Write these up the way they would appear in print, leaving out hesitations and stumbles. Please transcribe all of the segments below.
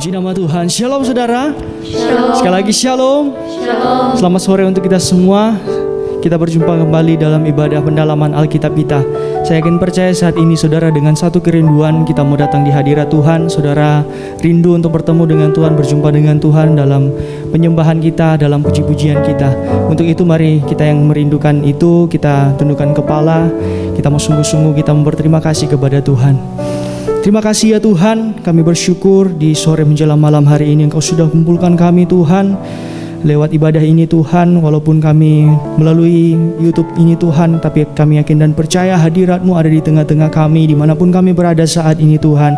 Puji nama Tuhan. Shalom saudara. Shalom. Sekali lagi shalom. Shalom. Selamat sore untuk kita semua. Kita berjumpa kembali dalam ibadah pendalaman Alkitab kita. Saya yakin percaya saat ini saudara dengan satu kerinduan kita mau datang di hadirat Tuhan. Saudara rindu untuk bertemu dengan Tuhan, berjumpa dengan Tuhan dalam penyembahan kita, dalam puji-pujian kita. Untuk itu mari kita yang merindukan itu, kita tundukkan kepala. Kita mau sungguh-sungguh kita mau berterima kasih kepada Tuhan. Terima kasih ya Tuhan, kami bersyukur di sore menjelang malam hari ini Engkau sudah kumpulkan kami Tuhan. Lewat ibadah ini Tuhan, walaupun kami melalui YouTube ini Tuhan, tapi kami yakin dan percaya hadirat-Mu ada di tengah-tengah kami, dimanapun kami berada saat ini Tuhan.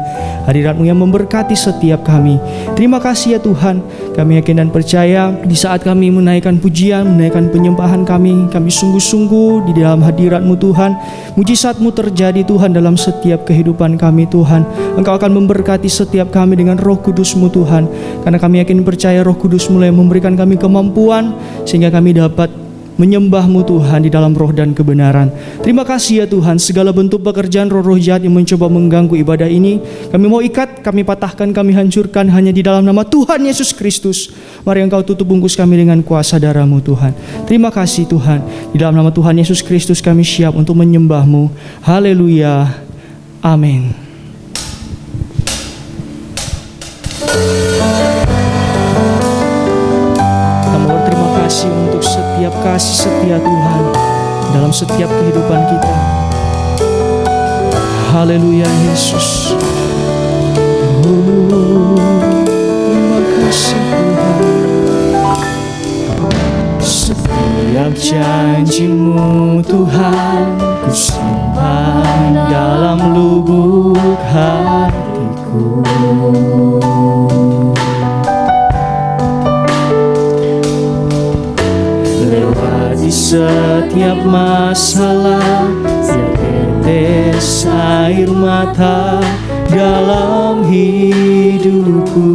Hadirat-Mu yang memberkati setiap kami. Terima kasih ya Tuhan, kami yakin dan percaya di saat kami menaikkan pujian, menaikkan penyembahan kami sungguh-sungguh di dalam hadirat-Mu Tuhan. Mujizat-Mu terjadi Tuhan dalam setiap kehidupan kami Tuhan. Engkau akan memberkati setiap kami dengan Roh Kudus-Mu Tuhan. Karena kami yakin percaya Roh Kudus mulai memberikan kami kemampuan sehingga kami dapat menyembah-Mu Tuhan di dalam roh dan kebenaran. Terima kasih ya Tuhan, segala bentuk pekerjaan roh-roh jahat yang mencoba mengganggu ibadah ini kami mau ikat, kami patahkan, kami hancurkan hanya di dalam nama Tuhan Yesus Kristus. Mari Engkau tutup bungkus kami dengan kuasa darah-Mu Tuhan. Terima kasih Tuhan, di dalam nama Tuhan Yesus Kristus kami siap untuk menyembah-Mu. Haleluya, amin. Untuk setiap kasih setia Tuhan dalam setiap kehidupan kita. Haleluya Yesus. Terima kasih Tuhan. Setiap janji-Mu Tuhan ku simpan dalam lubuk hatiku. Di setiap masalah, tetes air mata dalam hidupku.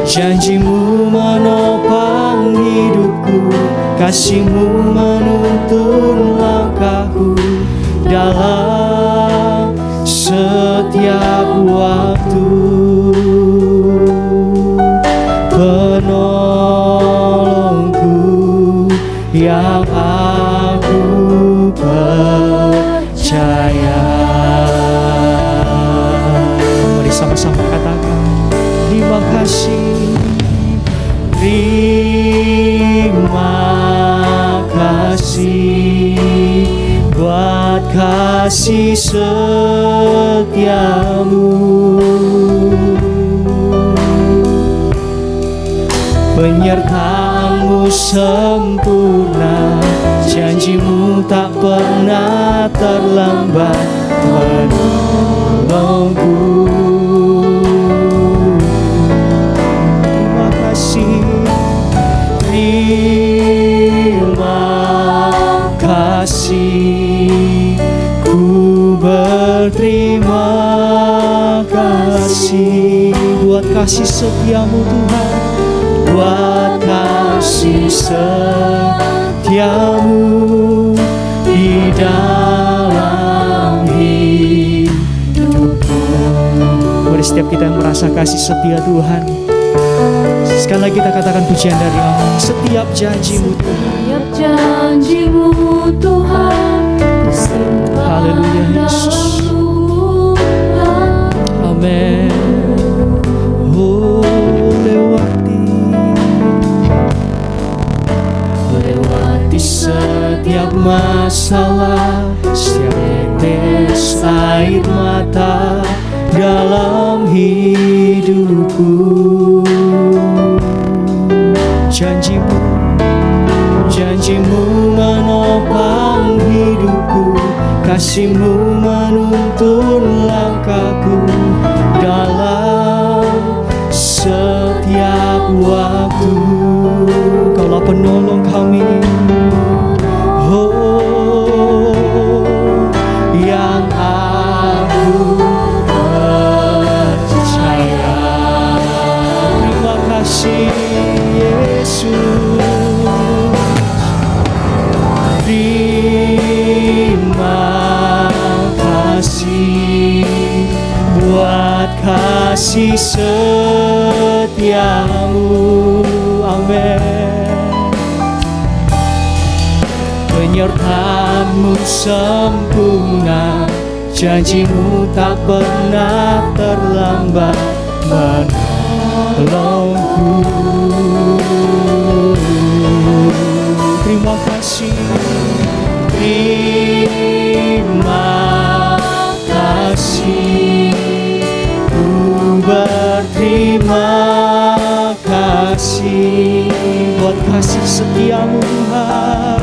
Janji-Mu menopang hidupku, kasih-Mu menuntun langkahku dalam setiap waktu. Penolongku yang aku percaya. Mari sama-sama katakan, terima kasih, terima kasih buat kasih setiamu. Penyertaan-Mu sempurna, janji-Mu tak pernah terlambat menolongku. Terima kasih, terima kasih, ku berterima kasih buat kasih setia-Mu Tuhan. Buat kasih setiamu di dalam hidupku. Mari setiap kita yang merasa kasih setia Tuhan, sekali lagi kita katakan pujian dari Allah. Setiap janji-Mu Tuhan, Setiap janji-Mu Tuhan, haleluya Yesus, amin. Oh, lewati setiap masalah, setiap tetes air mata dalam hidupku. Janji-Mu, janji-Mu menopang hidupku, kasih-Mu menuntun langkahku dalam setiap waktu. Kaulah penolong kami, oh, yang aku percaya. Terima kasih Yesus, terima kasih kasih setiamu. Amin. Penyertaanmu sempurna, janjimu tak pernah terlambat menolongku. Terima kasih, terima kasih, ku berterima kasih buat kasih setiamu Tuhan.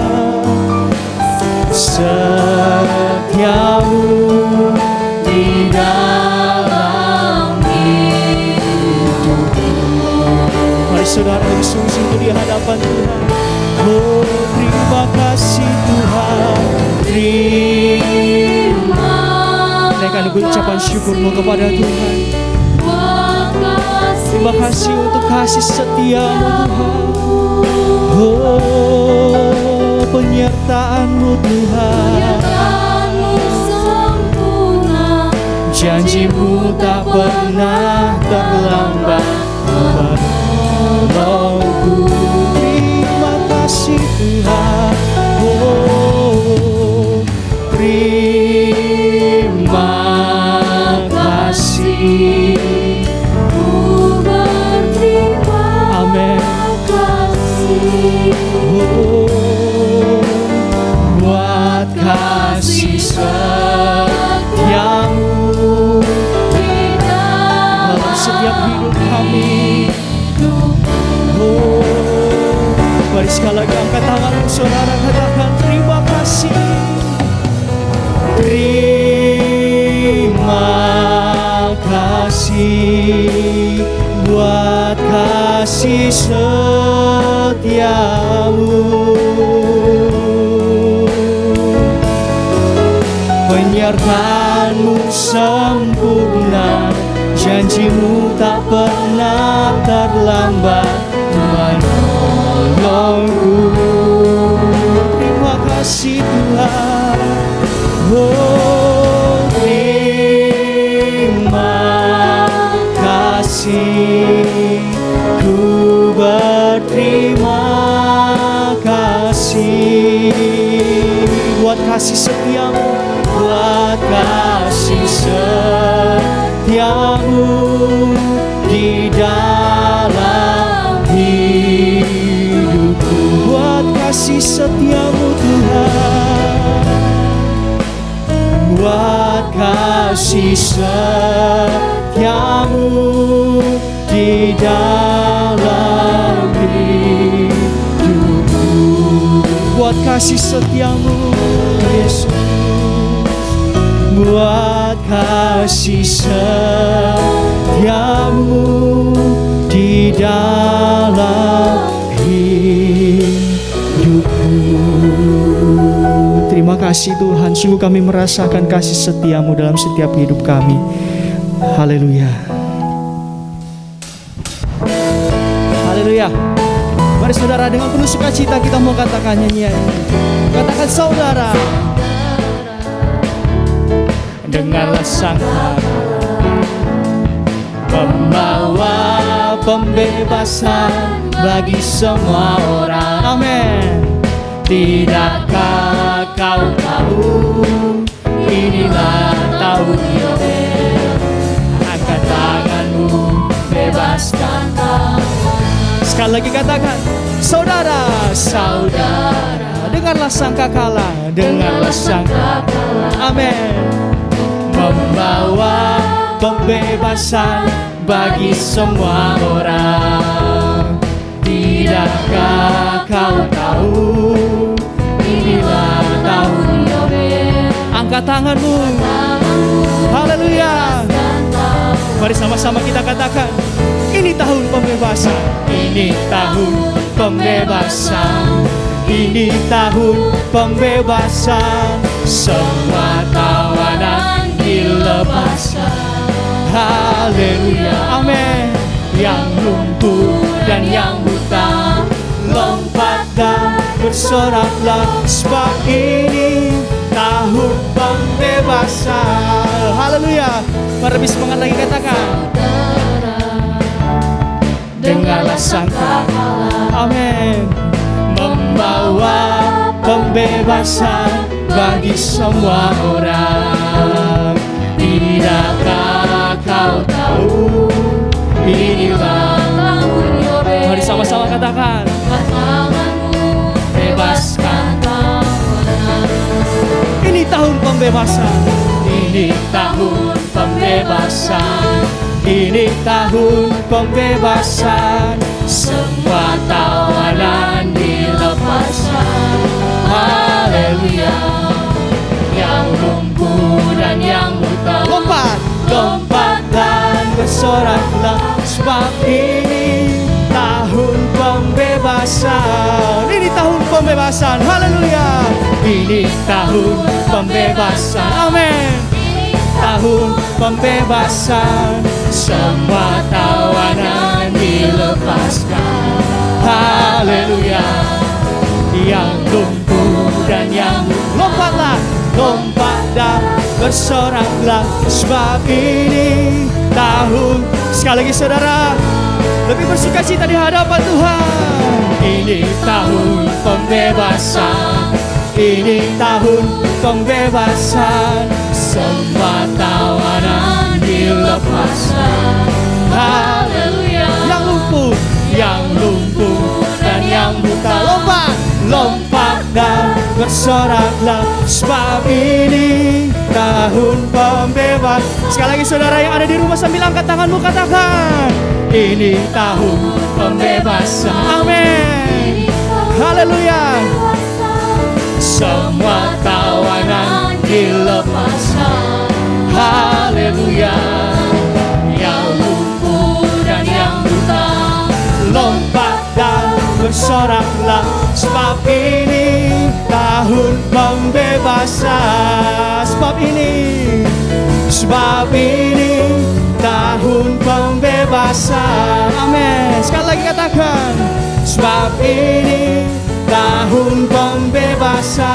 Setiamu di dalam hidupku. Mari saudara bersungguh-sungguh di hadapan Tuhan. Oh, terima kasih Tuhan. Naikkan ucapan syukurmu kepada Tuhan. Terima kasih untuk kasih setiamu Tuhan. Oh, penyertaanmu Tuhan. Janjimu tak pernah terlambat menolongku. Terima kasih Tuhan. Oh, terima kasih. Amin. Oh, buat kasih setiamu dalam setiap hidup kami. Oh, mari sekali lagi angkat tanganmu saudara, katakan terima kasih. Terima kasih buat kasih setiamu. Penyertaanmu sempurna, janjimu tak pernah terlambat menolongku. Terima kasih Tuhan. Oh, terima kasih, ku berterima kasih buat kasih setiamu, buat kasih setiamu di dalam hidupku. Buat kasih setiamu Tuhan, buat kasih setiamu di dalam hidupku. Buat kasih setiamu Yesus, buat kasih setiamu di dalam hidupku. Terima kasih Tuhan, sungguh kami merasakan kasih setiamu dalam setiap hidup kami. Haleluya. Haleluya. Mari saudara, dengan penuh sukacita kita mau katakan nyanyian ini. Katakan saudara, dengarlah sang pembawa pembebasan bagi semua orang. Amin. Tidakkah kau tahu, inilah tahun Yobel. Angkat tanganmu, bebaskan kau. Sekali lagi katakan, saudara, saudara, dengarlah sangkakala, dengarlah sangkakala. Amin. Membawa pembebasan bagi semua orang. Tidakkah kau tahu, inilah tahun Yobel. Angkat tanganmu. Haleluya. Mari sama-sama kita katakan, ini tahun pembebasan. Ini tahun pembebasan. Ini tahun pembebasan. Semua tawanan dilepaskan. Haleluya. Amin. Yang lumpuh dan yang buta lompat dan bersoraklah, sebab ini tahun pembebasan. Haleluya. Mari lebih semangat lagi katakan, segala sangkala. Amin. Membawa pembebasan bagi semua orang. Tidakkah kau tahu, inilah Bangun Yobel, mari sama-sama katakan, tanganmu bebaskan tawanan. ini tahun pembebasan. Ini tahun pembebasan. Ini tahun pembebasan. Semua tawanan dilepaskan. Haleluya. Yang lumpuh dan yang buta, lompat, lompat dan bersoraklah, sebab ini tahun pembebasan. Ini tahun pembebasan. Haleluya. Ini tahun pembebasan. Amin. Tahun pembebasan. Semua tawanan dilepaskan. Haleluya. Yang lumpuh dan yang lompatlah, lompat dan bersoraklah, sebab ini tahun. Sekali lagi saudara, lebih bersukacita di hadapan Tuhan. Ini tahun pembebasan. Ini tahun pembebasan. Semua tawanan dilepaskan. Haleluya. Yang lumpuh dan yang buta, lompat, lompat dan bersoraklah, sebab ini tahun pembebas. Sekali lagi saudara yang ada di rumah sambil angkat tanganmu, katakan, ini tahun pembebasan. Amin. Haleluya. Semua tawanan dilepaskan. Haleluya. Yang lumpuh dan yang buta, lompat dan bersoraklah, sebab ini tahun pembebasan. Sebab ini tahun pembebasan. Amin. Sekali lagi katakan, sebab ini tahun pembebasan.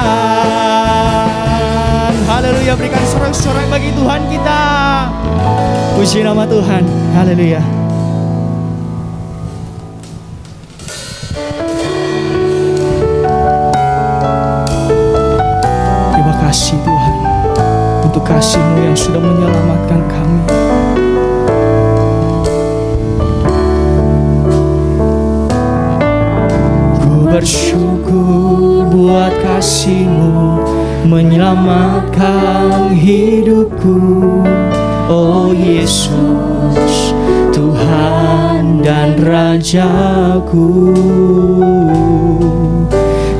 Haleluya. Berikan sorak-sorak bagi Tuhan kita. Puji nama Tuhan. Haleluya. Terima kasih Tuhan untuk kasih-Mu yang sudah menyelamatkan kami. Ku bersyukur buat kasih-Mu menyelamatkan hidupku. Oh Yesus, Tuhan dan Rajaku.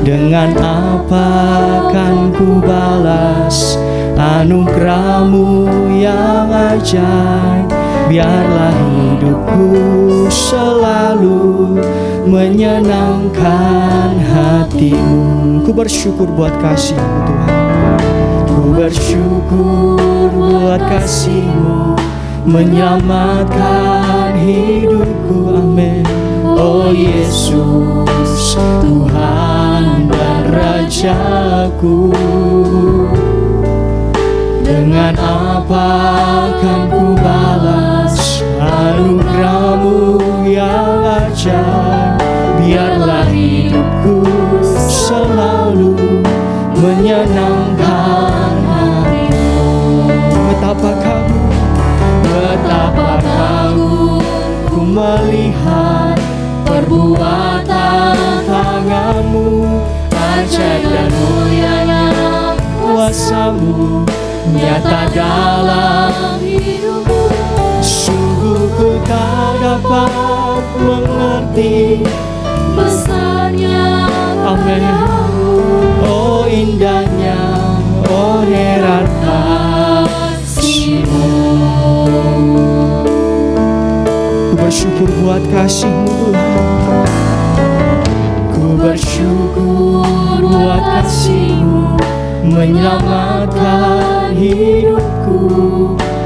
Dengan apa kan ku balas anugerah-Mu yang ajaib? Biarlah hidupku selalu menyenangkan hati-Mu. Ku bersyukur buat kasih-Mu Tuhan. Ku bersyukur buat kasih-Mu menyelamatkan hidupku. Amin. Oh Yesus, Tuhan dan Rajaku. Dengan apa kan ku balas anugerah-Mu yang ajaib? Biarlah hidupku selalu menyenangkan hati-Mu. Betapa kagum ku melihat perbuatan tangan-Mu, ajaib dan mulianya kuasa-Mu nyata dalam hidupku. Sungguh ku tak dapat mengerti besarnya. Amin. Oh indahnya, oh heran kasih-Mu. Ku bersyukur buat kasih-Mu Tuhan. Ku bersyukur buat kasih-Mu menyelamatkan hidupku.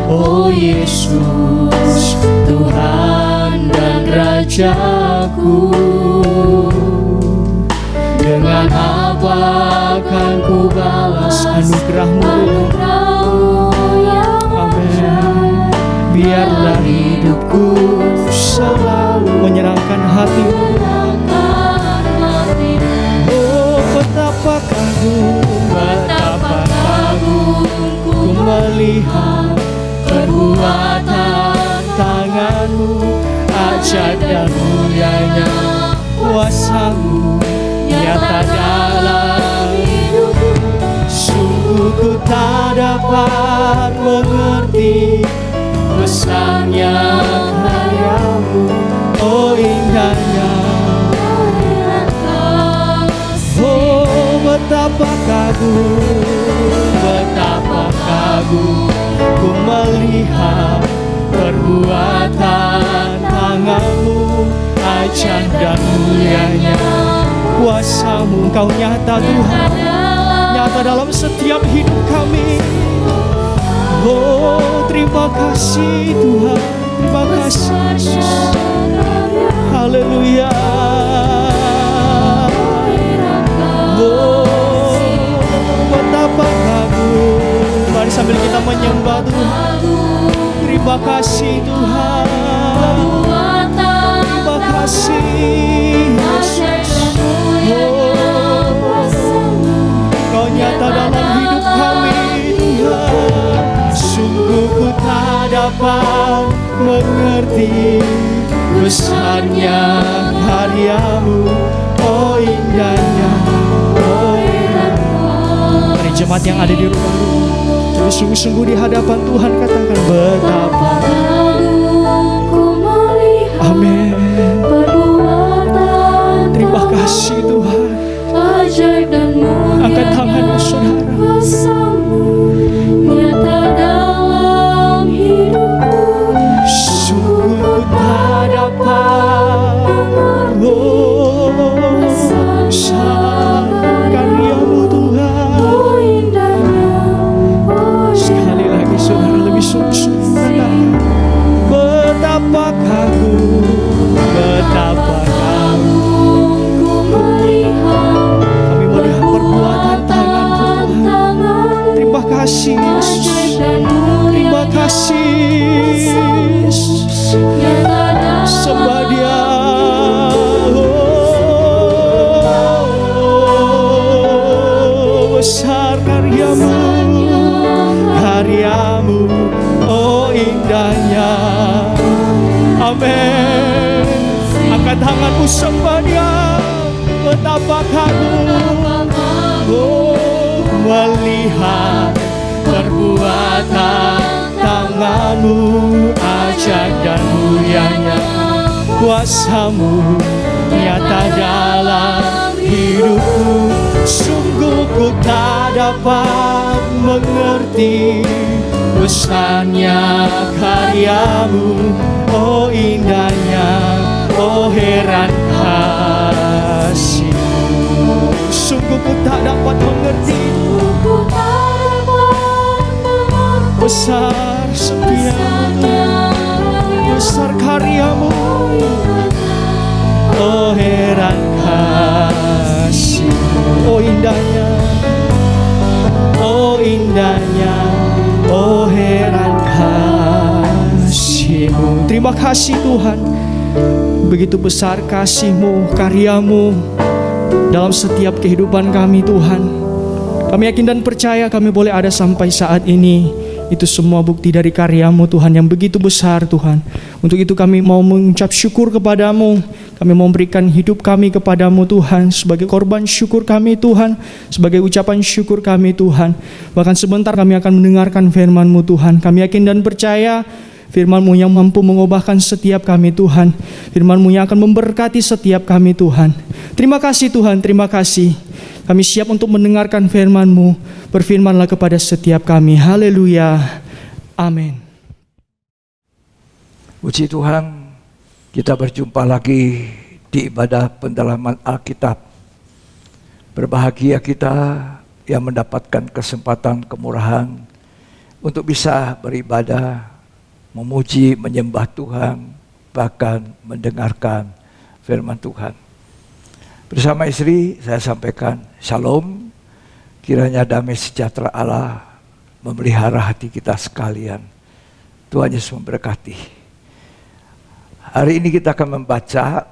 Oh Yesus, Tuhan dan Rajaku. Dengan apa kan ku balas anugerah-Mu? Amin. Biarlah hidupku selalu menyenangkan hatimu. Oh, betapa kagum ku melihat perbuatan tanganmu, ajaib dan mulianya kuasamu nyata dalam hidupku. Sungguh ku tak dapat mengerti besarnya karyamu, oh indahnya. Oh, betapa kagum ku melihat perbuatan tanganmu, ajaib dan mulianya kuasamu. Engkau nyata Tuhan, nyata dalam setiap hidup kami. Oh, terima kasih Tuhan, terima kasih Yesus. Haleluya. Oh, betapa kagum. Mari sambil kita menyembah Tuhan. Terima kasih Tuhan, terima kasih Yesus. Oh, Kau nyata dalam hidup kami Tuhan. Sungguh ku tak dapat mengerti besarnya karyamu, oh indahnya, oh indahnya. Mari jemaat yang ada di rumah, terus sungguh-sungguh di hadapan Tuhan katakan betapa. Amin. Terima kasih Tuhan. Angkat tanganmu saudara. Sungguh tak dapat besar karyamu Tuhan. Sekali lagi saudara, lebih sungguh-sungguh katakan betapa kagum, betapa kagum kami melihat perbuatan tangan-Mu Tuhan. Terima kasih Yesus, terima kasih Yesus. Sembah Dia. Oh, besar karyamu, karyamu, oh indahnya. Amin. Angkat tanganmu sembah Dia. Betapa kagum, oh melihat perbuatan tanganmu, ajaib dan mulianya kuasamu nyata dalam hidupku. Sungguh ku tak dapat mengerti besarnya karyamu, oh indahnya, oh heran kasih. Sungguh ku tak dapat mengerti besar setiamu, besar karyamu, oh heran kasih, oh indahnya, oh indahnya, oh heran kasih-Mu. Terima kasih Tuhan, begitu besar kasih-Mu, karya-Mu dalam setiap kehidupan kami Tuhan. Kami yakin dan percaya kami boleh ada sampai saat ini. Itu semua bukti dari karya-Mu Tuhan yang begitu besar Tuhan. Untuk itu kami mau mengucap syukur kepada-Mu. Kami mau memberikan hidup kami kepada-Mu Tuhan, sebagai korban syukur kami Tuhan, sebagai ucapan syukur kami Tuhan. Bahkan sebentar kami akan mendengarkan firman-Mu Tuhan. Kami yakin dan percaya firman-Mu yang mampu mengubahkan setiap kami Tuhan. Firman-Mu yang akan memberkati setiap kami Tuhan. Terima kasih Tuhan, terima kasih. Kami siap untuk mendengarkan firman-Mu. Berfirmanlah kepada setiap kami. Haleluya. Amin. Puji Tuhan, kita berjumpa lagi di ibadah pendalaman Alkitab. Berbahagia kita yang mendapatkan kesempatan kemurahan untuk bisa beribadah, memuji, menyembah Tuhan, bahkan mendengarkan firman Tuhan. Bersama istri saya sampaikan Shalom, kiranya damai sejahtera Allah memelihara hati kita sekalian. Tuhan Yesus memberkati. Hari ini kita akan membaca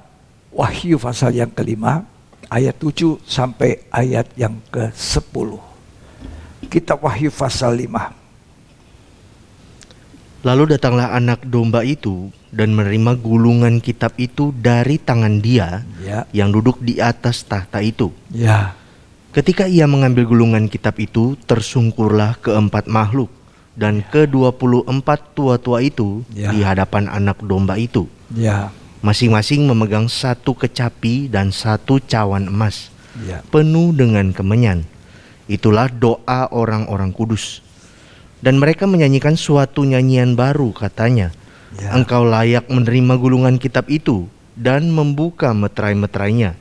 Wahyu pasal yang kelima, ayat 7 sampai ayat yang ke-10. Kitab Wahyu pasal 5. Lalu datanglah anak domba itu dan menerima gulungan kitab itu dari tangan dia Ya, yang duduk di atas tahta itu. ya, Ketika ia mengambil gulungan kitab itu, tersungkurlah keempat makhluk dan ke-24 tua-tua itu Ya. di hadapan anak domba itu. ya, Masing-masing memegang satu kecapi dan satu cawan emas, ya, penuh dengan kemenyan. Itulah doa orang-orang kudus. Dan mereka menyanyikan suatu nyanyian baru, katanya, ya. Engkau layak menerima gulungan kitab itu dan membuka meterai-meterainya,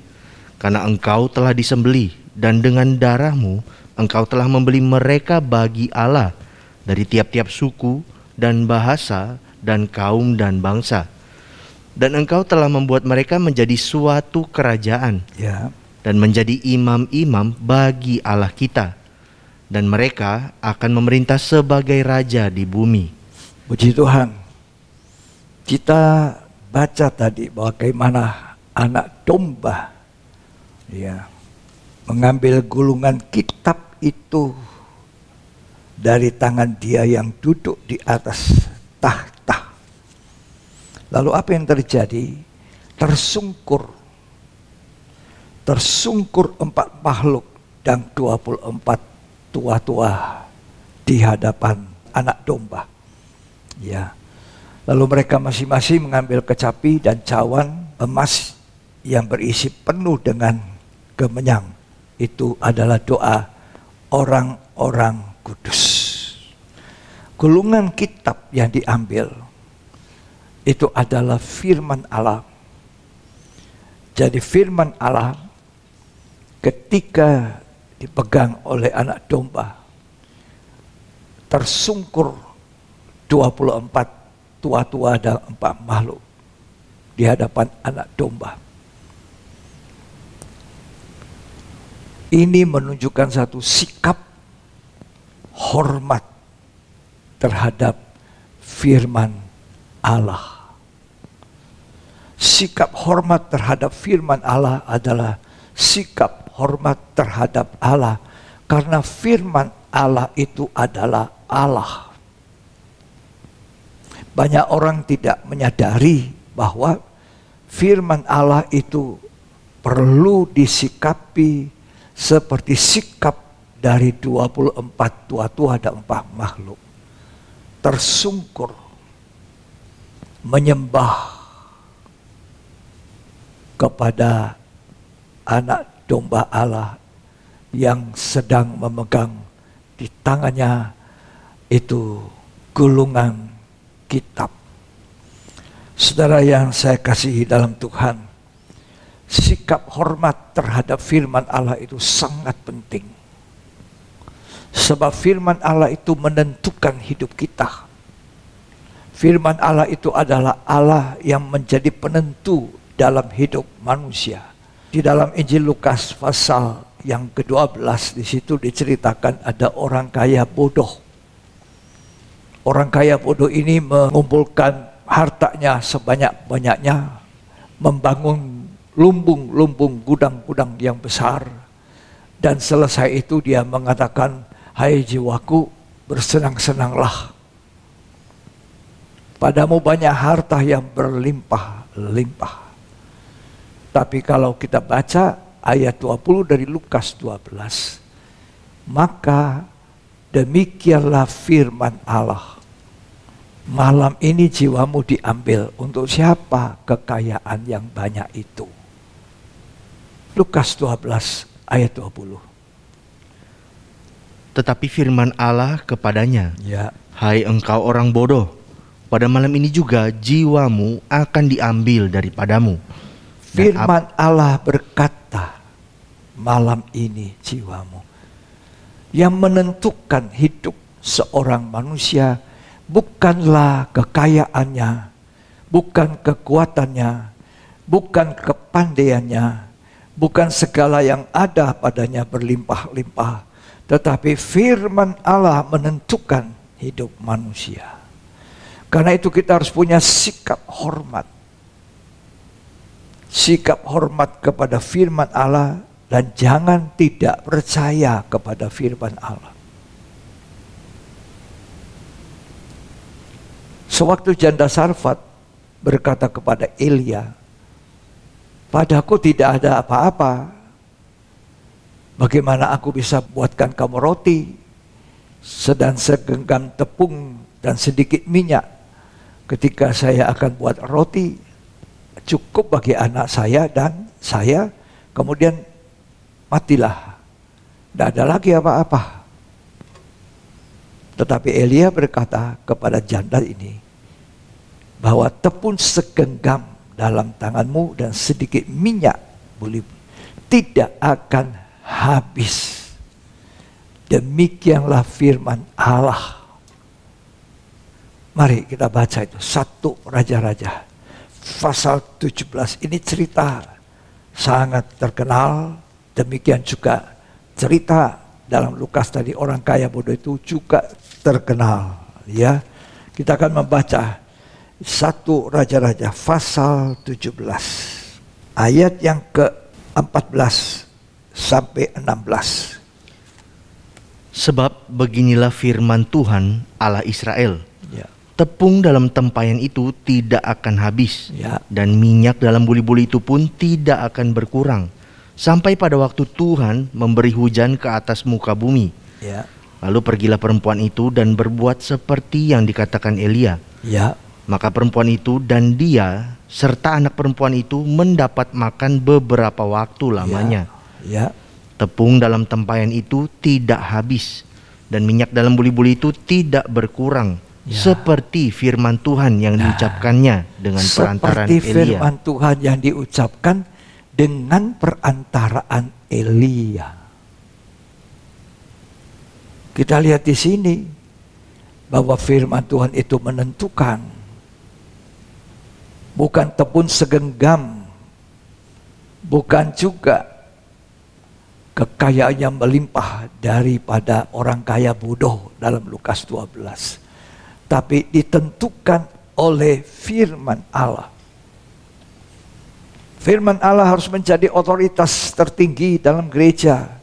karena engkau telah disembelih, dan dengan darahmu engkau telah membeli mereka bagi Allah dari tiap-tiap suku dan bahasa dan kaum dan bangsa. Dan engkau telah membuat mereka menjadi suatu kerajaan Ya. dan menjadi imam-imam bagi Allah kita. Dan mereka akan memerintah sebagai raja di bumi. Puji Tuhan. Kita baca tadi bagaimana anak domba ya mengambil gulungan kitab itu dari tangan dia yang duduk di atas tahta. Lalu apa yang terjadi? Tersungkur 4 makhluk dan 24 tua-tua di hadapan anak domba. Ya. Lalu mereka masing-masing mengambil kecapi dan cawan emas yang berisi penuh dengan kemenyan. Itu adalah doa orang-orang kudus. Gulungan kitab yang diambil itu adalah firman Allah. Jadi firman Allah ketika dipegang oleh anak domba, tersungkur 24 tua-tua dan 4 makhluk di hadapan anak domba. Ini menunjukkan satu sikap hormat terhadap firman Allah. Sikap hormat terhadap firman Allah adalah sikap hormat terhadap Allah, karena firman Allah itu adalah Allah. Banyak orang tidak menyadari bahwa firman Allah itu perlu disikapi seperti sikap dari 24 tua-tua dan 4 makhluk. Tersungkur, menyembah kepada anak domba Allah yang sedang memegang di tangannya itu gulungan kitab. Saudara yang saya kasihi dalam Tuhan, sikap hormat terhadap firman Allah itu sangat penting. Sebab firman Allah itu menentukan hidup kita. Firman Allah itu adalah Allah yang menjadi penentu dalam hidup manusia. Di dalam Injil Lukas pasal yang ke-12 di situ diceritakan ada orang kaya bodoh. Orang kaya bodoh ini mengumpulkan hartanya sebanyak-banyaknya, membangun lumbung-lumbung gudang-gudang yang besar, dan selesai itu dia mengatakan, "Hai jiwaku, bersenang-senanglah. Padamu banyak harta yang berlimpah-limpah." Tapi kalau kita baca ayat 20 dari Lukas 12, maka demikianlah firman Allah. Malam ini jiwamu diambil, untuk siapa kekayaan yang banyak itu? Lukas 12 ayat 20. Tetapi firman Allah kepadanya, Ya, Hai engkau orang bodoh, pada malam ini juga jiwamu akan diambil daripadamu. firman Allah berkata, malam ini jiwamu. Yang menentukan hidup seorang manusia bukanlah kekayaannya, bukan kekuatannya, bukan kepandaiannya, bukan segala yang ada padanya berlimpah-limpah, tetapi firman Allah menentukan hidup manusia. Karena itu kita harus punya sikap hormat sikap hormat kepada firman Allah, dan jangan tidak percaya kepada firman Allah. Sewaktu janda Sarfat berkata kepada Elia, "Padaku tidak ada apa-apa. Bagaimana aku bisa buatkan kamu roti, sedang segenggam tepung dan sedikit minyak? Ketika saya akan buat roti, cukup bagi anak saya dan saya, kemudian matilah. Tidak ada lagi apa-apa." Tetapi Elia berkata kepada janda ini, bahwa tepung segenggam dalam tanganmu dan sedikit minyak tidak akan habis. Demikianlah firman Allah. Mari kita baca itu 1 Raja-Raja pasal 17. Ini cerita sangat terkenal. Demikian juga cerita dalam Lukas tadi, orang kaya bodoh itu juga terkenal. Ya, kita akan membaca 1 Raja-Raja pasal 17 ayat yang ke-14 sampai 16. Sebab beginilah firman Tuhan Allah Israel. Ya. Tepung dalam tempayan itu tidak akan habis, Ya. dan minyak dalam buli-buli itu pun tidak akan berkurang, sampai pada waktu Tuhan memberi hujan ke atas muka bumi. Ya. Lalu pergilah perempuan itu dan berbuat seperti yang dikatakan Elia. Ya. Maka perempuan itu dan dia serta anak perempuan itu mendapat makan beberapa waktu lamanya. Ya. Tepung dalam tempayan itu tidak habis, dan minyak dalam buli-buli itu tidak berkurang, seperti firman Tuhan yang diucapkannya dengan perantaraan Seperti Elia. firman Tuhan yang diucapkan dengan perantaraan Elia. Kita lihat di sini bahwa firman Tuhan itu menentukan. Bukan tepung segenggam, bukan juga kekayaan yang melimpah daripada orang kaya bodoh dalam Lukas 12. Tapi ditentukan oleh firman Allah. Firman Allah harus menjadi otoritas tertinggi dalam gereja,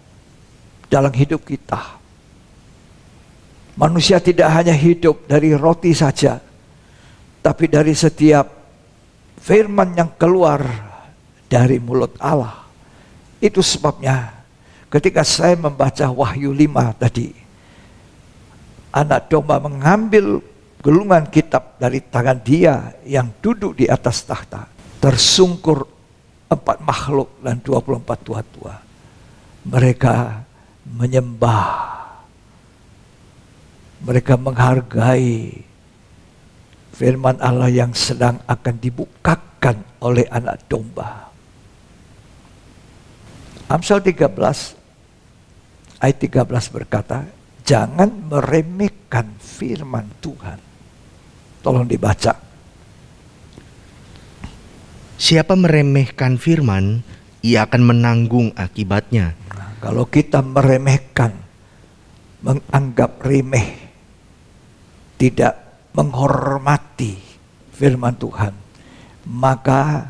dalam hidup kita. Manusia tidak hanya hidup dari roti saja, tapi dari setiap firman yang keluar dari mulut Allah. Itu sebabnya ketika saya membaca Wahyu 5 tadi, anak domba mengambil gulungan kitab dari tangan dia yang duduk di atas tahta. Tersungkur 4 makhluk dan 24 tua-tua. Mereka menyembah. Mereka menghargai firman Allah yang sedang akan dibukakan oleh anak domba. Amsal 13 ayat 13 berkata, jangan meremehkan firman Tuhan. Tolong dibaca. Siapa meremehkan firman, ia akan menanggung akibatnya. Nah, kalau kita meremehkan, menganggap remeh, tidak menghormati firman Tuhan, maka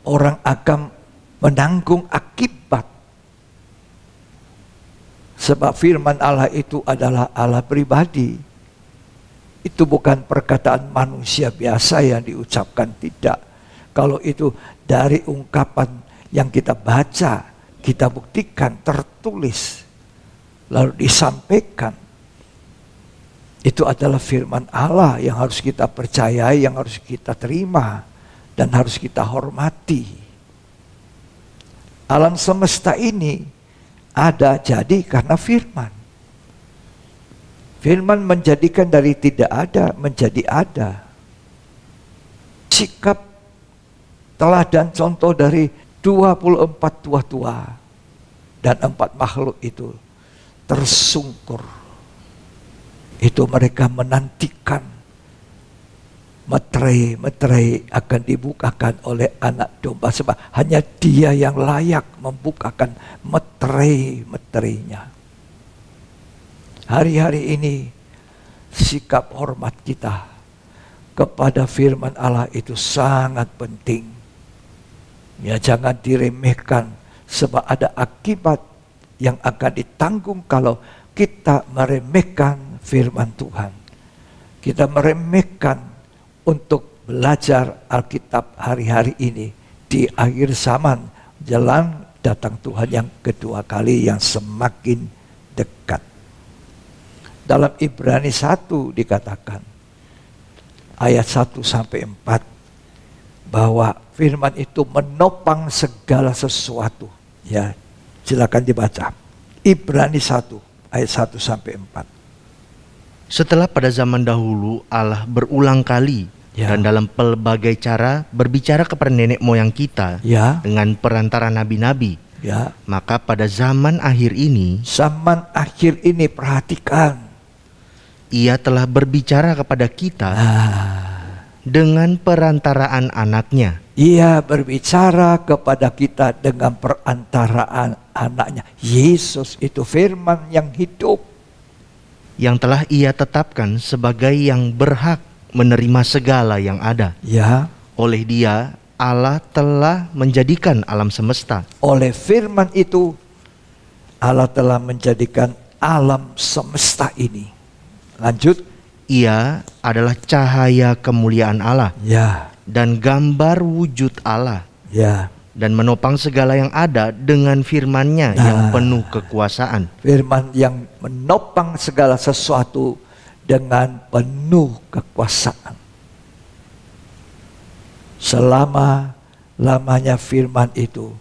orang akan menanggung akibat. Sebab firman Allah itu adalah Allah pribadi. Itu bukan perkataan manusia biasa yang diucapkan, tidak. Kalau itu dari ungkapan yang kita baca, kita buktikan, tertulis, lalu disampaikan, itu adalah firman Allah yang harus kita percayai, yang harus kita terima, dan harus kita hormati. Alam semesta ini ada jadi karena firman. Firman menjadikan dari tidak ada menjadi ada. Sikap, teladan, contoh dari 24 tua-tua dan 4 makhluk itu tersungkur. Itu mereka menantikan meterai akan dibukakan oleh anak domba, sebab hanya dia yang layak membukakan meterainya. Hari-hari ini sikap hormat kita kepada firman Allah itu sangat penting. Ya, jangan diremehkan, sebab ada akibat yang akan ditanggung kalau kita meremehkan firman Tuhan. Kita meremehkan untuk belajar Alkitab hari-hari ini di akhir zaman, jelang datang Tuhan yang kedua kali yang semakin dekat. Dalam Ibrani 1 dikatakan ayat 1 sampai 4 bahwa firman itu menopang segala sesuatu. Ya, silakan dibaca. Ibrani 1 ayat 1 sampai 4. Setelah pada zaman dahulu Allah berulang kali Ya. dan dalam pelbagai cara berbicara kepada nenek moyang kita Ya, dengan perantara nabi-nabi, ya. maka pada zaman akhir ini Zaman akhir ini perhatikan. Ia telah berbicara kepada kita dengan perantaraan anaknya, Ia berbicara kepada kita dengan perantaraan anaknya. Yesus itu firman yang hidup, yang telah Ia tetapkan sebagai yang berhak menerima segala yang ada. ya. Oleh Dia Allah telah menjadikan alam semesta. Oleh firman itu Allah telah menjadikan alam semesta ini. Lanjut. Ia adalah cahaya kemuliaan Allah Ya, dan gambar wujud Allah, ya. dan menopang segala yang ada dengan firman-Nya yang penuh kekuasaan. Firman yang menopang segala sesuatu dengan penuh kekuasaan. Selama-lamanya firman itu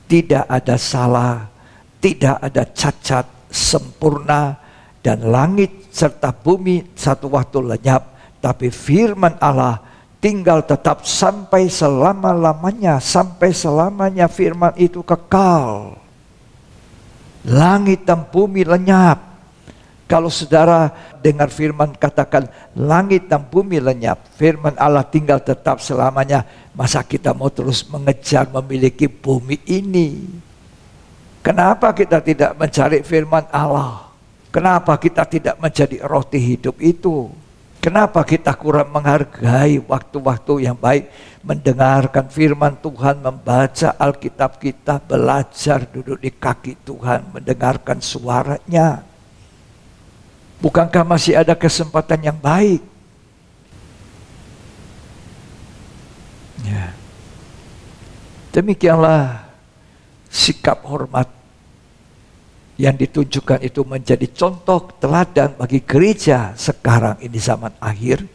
tidak ada salah, tidak ada cacat, sempurna, dan langit serta bumi satu waktu lenyap, tapi firman Allah tinggal tetap sampai selama-lamanya. Sampai selamanya firman itu kekal. Langit dan bumi lenyap. Kalau saudara dengar firman katakan langit dan bumi lenyap, firman Allah tinggal tetap selamanya. Masa kita mau terus mengejar memiliki bumi ini? Kenapa kita tidak mencari firman Allah? Kenapa kita tidak menjadi roti hidup itu? Kenapa kita kurang menghargai waktu-waktu yang baik mendengarkan firman Tuhan, membaca Alkitab kita, belajar duduk di kaki Tuhan, mendengarkan suaranya? Bukankah masih ada kesempatan yang baik? Ya. Demikianlah sikap hormat yang ditunjukkan itu menjadi contoh teladan bagi gereja sekarang ini zaman akhir,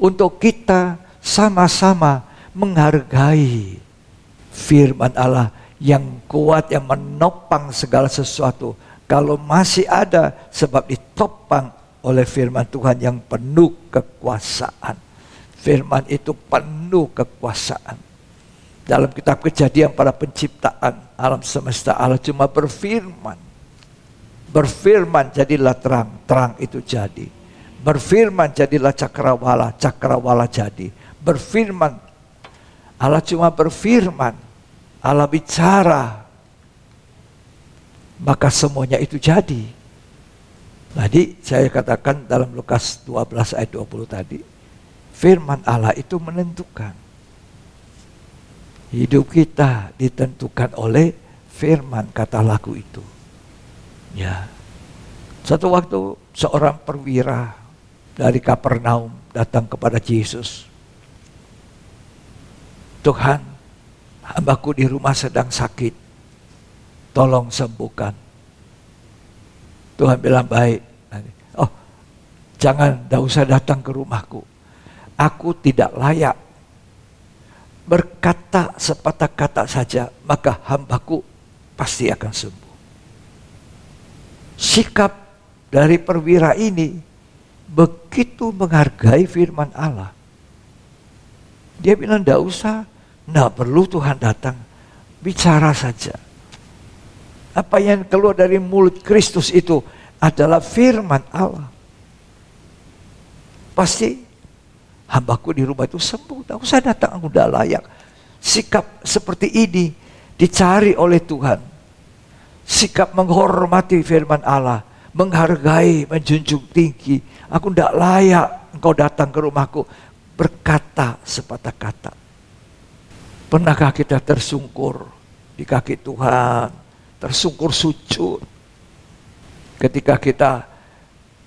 untuk kita sama-sama menghargai firman Allah yang kuat, yang menopang segala sesuatu. Kalau masih ada, sebab ditopang oleh firman Tuhan yang penuh kekuasaan. Firman itu penuh kekuasaan. Dalam kitab Kejadian pada penciptaan alam semesta, Allah cuma berfirman. Berfirman jadilah terang, terang itu jadi. Berfirman jadilah cakrawala, cakrawala jadi. Berfirman, Allah cuma berfirman, Allah bicara, maka semuanya itu jadi. Tadi saya katakan dalam Lukas 12 ayat 20 tadi, firman Allah itu menentukan. Hidup kita ditentukan oleh firman, kata lagu itu. Ya. Satu waktu seorang perwira dari Kapernaum datang kepada Yesus. Tuhan, hambaku di rumah sedang sakit, tolong sembuhkan. Tuhan bilang, baik. Oh, jangan, tidak usah datang ke rumahku. Aku tidak layak. Berkata sepatah kata saja, maka hambaku pasti akan sembuh. Sikap dari perwira ini begitu menghargai firman Allah. Dia bilang, tidak usah, tidak perlu Tuhan datang, bicara saja. Apa yang keluar dari mulut Kristus itu adalah firman Allah. Pasti hambaku di rumah itu sembuh, tidak usah datang, aku tidak layak. Sikap seperti ini dicari oleh Tuhan. Sikap menghormati firman Allah, menghargai, menjunjung tinggi. Aku tidak layak engkau datang ke rumahku, berkata sepatah kata. Pernahkah kita tersungkur di kaki Tuhan, tersungkur sujud ketika kita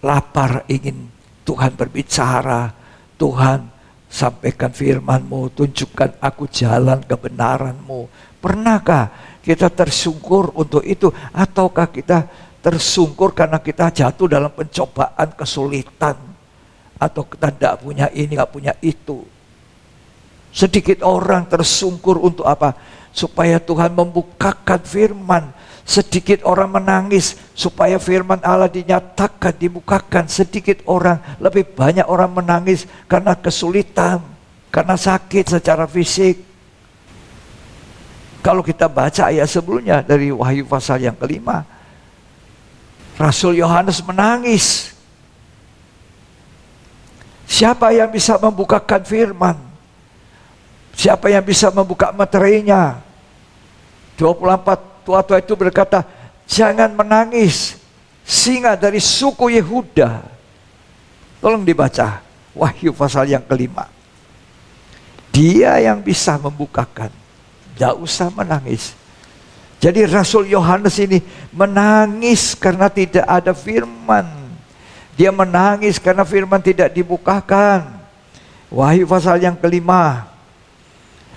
lapar ingin Tuhan berbicara, Tuhan sampaikan firman-Mu, tunjukkan aku jalan kebenaran-Mu. Pernahkah kita tersungkur untuk itu? Ataukah kita tersungkur karena kita jatuh dalam pencobaan, kesulitan, atau kita tidak punya ini, tidak punya itu? Sedikit orang tersungkur untuk apa? Supaya Tuhan membukakan firman. Sedikit orang menangis supaya firman Allah dinyatakan, dibukakan. Sedikit orang, lebih banyak orang menangis karena kesulitan, karena sakit secara fisik. Kalau kita baca ayat sebelumnya dari Wahyu pasal yang kelima, Rasul Yohanes menangis. Siapa yang bisa membukakan firman? Siapa yang bisa membuka materinya? 24 tua-tua itu berkata, jangan menangis, singa dari suku Yehuda. Tolong dibaca Wahyu pasal yang kelima. Dia yang bisa membukakan, tidak usah menangis. Jadi Rasul Yohanes ini menangis karena tidak ada firman. Dia menangis karena firman tidak dibukakan. Wahyu pasal yang kelima,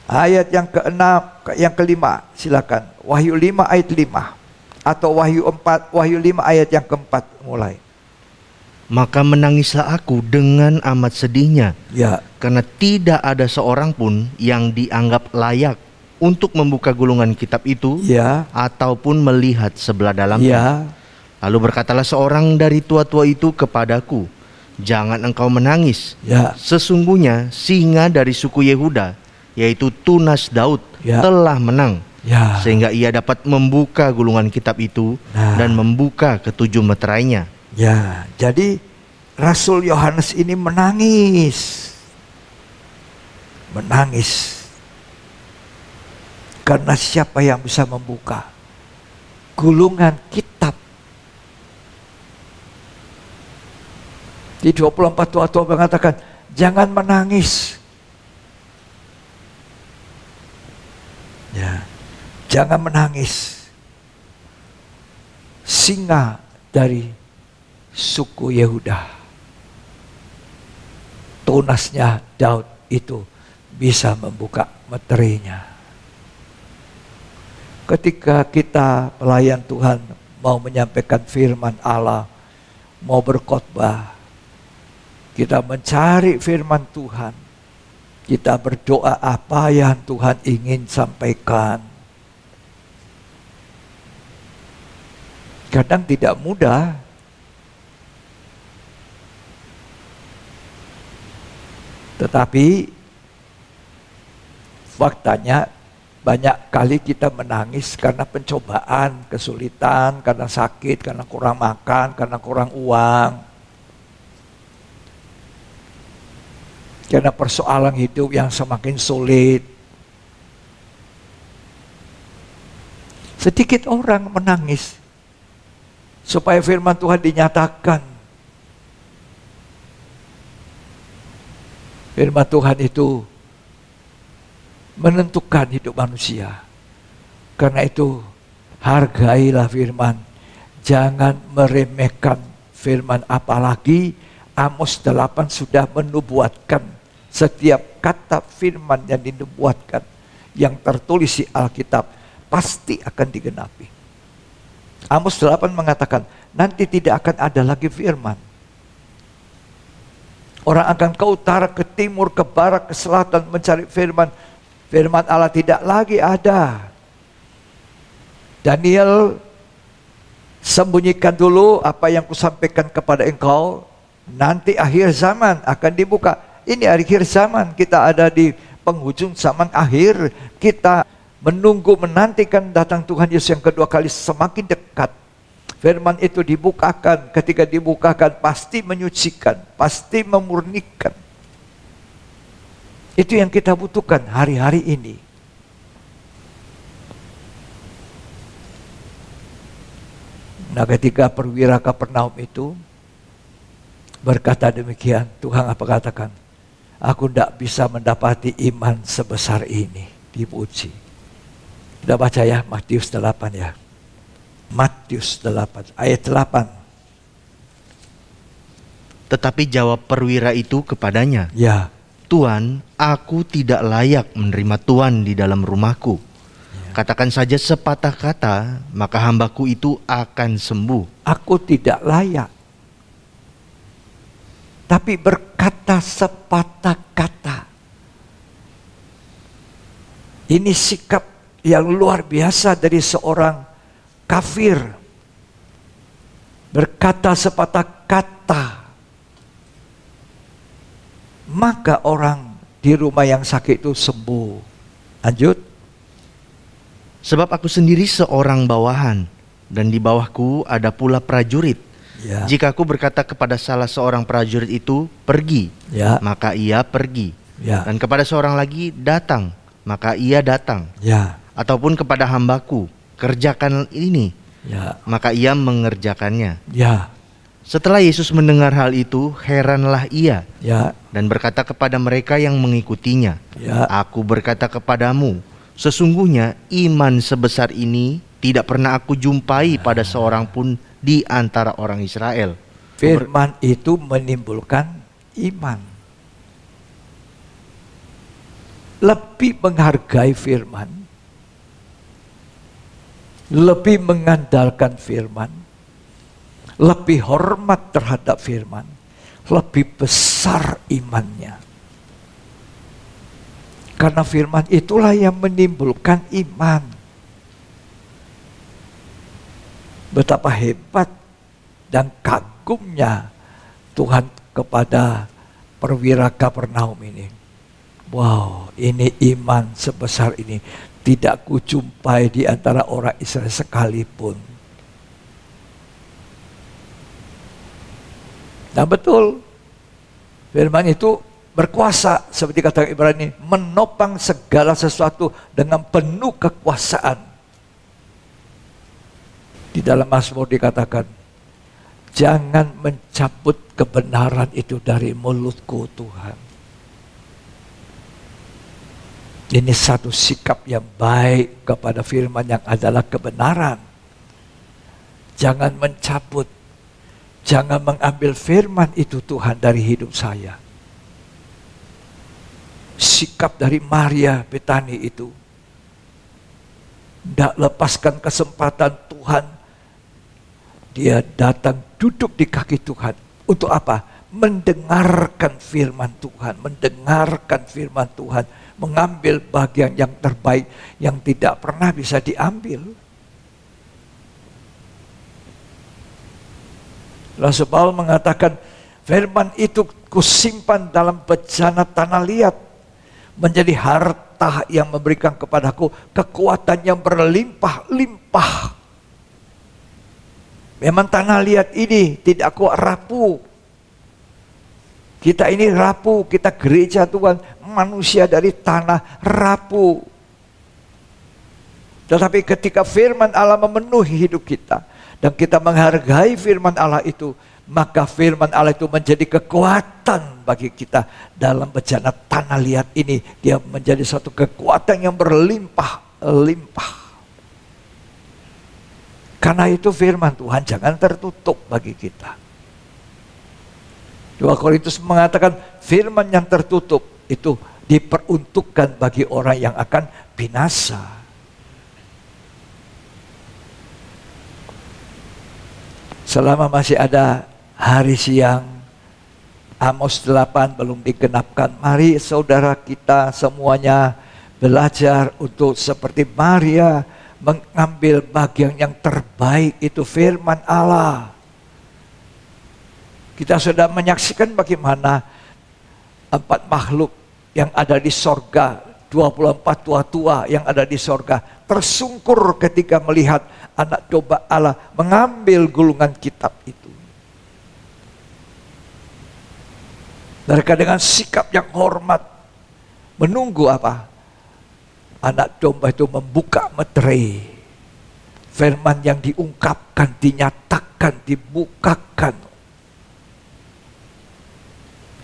ayat yang keenam, yang kelima, silakan. Wahyu 5 ayat 5 atau Wahyu 4, Wahyu 5 ayat yang keempat mulai. Maka menangislah aku dengan amat sedihnya, Ya, karena tidak ada seorang pun yang dianggap layak untuk membuka gulungan kitab itu ya, ataupun melihat sebelah dalamnya. ya, Lalu berkatalah seorang dari tua-tua itu kepadaku, jangan engkau menangis. ya, Sesungguhnya singa dari suku Yehuda, yaitu tunas Daud, Ya. telah menang, ya. sehingga ia dapat membuka gulungan kitab itu Nah. dan membuka ketujuh meterainya. Ya, jadi Rasul Yohanes ini menangis. Menangis. Karena siapa yang bisa membuka gulungan kitab? Di 24 tua-tua mengatakan, jangan menangis. Ya, jangan menangis. Singa dari suku Yehuda, tunasnya Daud itu bisa membuka materinya. Ketika kita pelayan Tuhan mau menyampaikan firman Allah, mau berkhotbah, kita mencari firman Tuhan, kita berdoa apa yang Tuhan ingin sampaikan. Kadang tidak mudah. Tetapi faktanya banyak kali kita menangis karena pencobaan, kesulitan, karena sakit, karena kurang makan, karena kurang uang. Karena persoalan hidup yang semakin sulit. Sedikit orang menangis supaya firman Tuhan dinyatakan. Firman Tuhan itu menentukan hidup manusia. Karena itu hargailah firman. Jangan meremehkan firman, apalagi Amos 8 sudah menubuatkan setiap kata firman yang dinubuatkan, yang tertulis di Alkitab pasti akan digenapi. Amos 8 mengatakan nanti tidak akan ada lagi firman. Orang akan ke utara, ke timur, ke barat, ke selatan mencari firman. Firman Allah tidak lagi ada. Daniel, sembunyikan dulu apa yang kusampaikan kepada engkau. Nanti akhir zaman akan dibuka. Ini akhir zaman, kita ada di penghujung zaman akhir. Kita menunggu, menantikan datang Tuhan Yesus yang kedua kali semakin dekat. Firman itu dibukakan, ketika dibukakan pasti menyucikan, pasti memurnikan. Itu yang kita butuhkan hari-hari ini. Nah, ketika perwira Kapernaum itu berkata demikian, Tuhan apa katakan? Aku tidak bisa mendapati iman sebesar ini. dipuji. Kita baca ya, Matius 8 ya. Matius 8 ayat 8. Tetapi jawab perwira itu kepadanya, Ya. Tuan, aku tidak layak menerima Tuan di dalam rumahku. Katakan saja sepatah kata, maka hambaku itu akan sembuh. Aku tidak layak. Tapi berkata sepatah kata. Ini sikap yang luar biasa dari seorang kafir. Berkata sepatah kata. Maka orang di rumah yang sakit itu sembuh. Lanjut. Sebab aku sendiri seorang bawahan, dan di bawahku ada pula prajurit. Ya. Jika aku berkata kepada salah seorang prajurit itu, pergi, Ya. maka ia pergi. Ya. Dan kepada seorang lagi, datang, maka ia datang. Ya. Ataupun kepada hambaku, kerjakan ini, Ya. maka ia mengerjakannya. Ya. Setelah Yesus mendengar hal itu, heranlah ia, Ya. dan berkata kepada mereka yang mengikutinya, Ya. Aku berkata kepadamu, sesungguhnya iman sebesar ini tidak pernah aku jumpai pada seorang pun di antara orang Israel. Firman itu menimbulkan iman. Lebih menghargai firman, lebih mengandalkan firman, lebih hormat terhadap firman, lebih besar imannya. Karena firman itulah yang menimbulkan iman. Betapa hebat dan kagumnya Tuhan kepada perwira Kapernaum ini. Wow, ini iman sebesar ini tidak kujumpai di antara orang Israel sekalipun. Nah betul, firman itu berkuasa, seperti kata Ibrani, menopang segala sesuatu dengan penuh kekuasaan. Di dalam Mazmur dikatakan, jangan mencabut kebenaran itu dari mulutku Tuhan. Ini satu sikap yang baik kepada firman yang adalah kebenaran. Jangan mencabut, jangan mengambil firman itu Tuhan dari hidup saya. Sikap dari Maria Betani itu, tidak lepaskan kesempatan Tuhan. Dia datang duduk di kaki Tuhan. Untuk apa? Mendengarkan firman Tuhan. Mendengarkan firman Tuhan. Mengambil bagian yang terbaik yang tidak pernah bisa diambil. Rasul Paulus mengatakan, firman itu kusimpan dalam bejana tanah liat, menjadi harta yang memberikan kepadaku kekuatan yang berlimpah-limpah. Memang tanah liat ini tidak kuat rapuh. Kita ini rapuh, kita gereja Tuhan, manusia dari tanah rapuh. Tetapi ketika firman Allah memenuhi hidup kita, dan kita menghargai firman Allah itu, maka firman Allah itu menjadi kekuatan bagi kita dalam bejana tanah liat ini. Dia menjadi satu kekuatan yang berlimpah-limpah. Karena itu firman Tuhan jangan tertutup bagi kita. 2 Korintus mengatakan firman yang tertutup itu diperuntukkan bagi orang yang akan binasa. Selama masih ada hari siang, Amos 8 belum digenapkan, mari saudara kita semuanya belajar untuk seperti Maria, mengambil bagian yang terbaik, itu firman Allah. Kita sudah menyaksikan bagaimana 4 makhluk yang ada di sorga, 24 tua-tua yang ada di sorga, tersungkur ketika melihat anak domba Allah mengambil gulungan kitab itu. Mereka dengan sikap yang hormat menunggu apa? Anak domba itu membuka meterai. Firman yang diungkapkan, dinyatakan, dibukakan.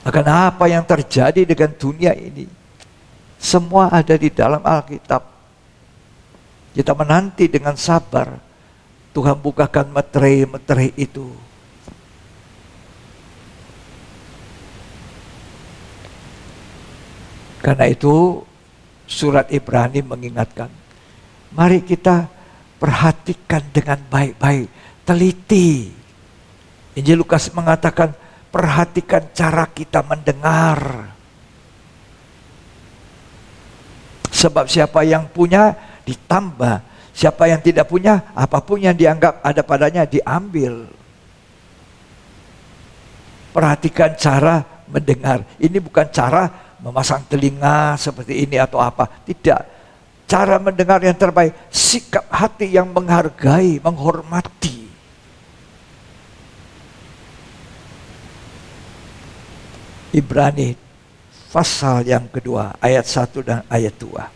Akan apa yang terjadi dengan dunia ini? Semua ada di dalam Alkitab. Kita menanti dengan sabar Tuhan bukakan meterai-meterai itu. Karena itu surat Ibrani mengingatkan, mari kita perhatikan dengan baik-baik, teliti. Injil Lukas mengatakan, perhatikan cara kita mendengar. Sebab siapa yang punya ditambah, siapa yang tidak punya, apapun yang dianggap ada padanya diambil. Perhatikan cara mendengar. Ini bukan cara memasang telinga seperti ini atau apa. Tidak. Cara mendengar yang terbaik, sikap hati yang menghargai, menghormati. Ibrani pasal yang kedua, ayat 1 dan ayat 2.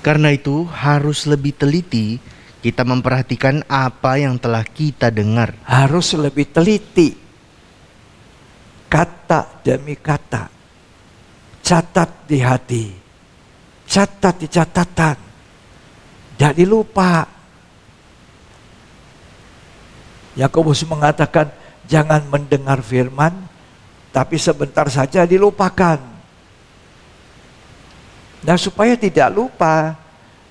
Karena itu harus lebih teliti kita memperhatikan apa yang telah kita dengar. Harus lebih teliti. Kata demi kata. Catat di hati. Catat di catatan. Jadi lupa. Yakobus mengatakan, jangan mendengar firman, tapi sebentar saja dilupakan. Nah, supaya tidak lupa,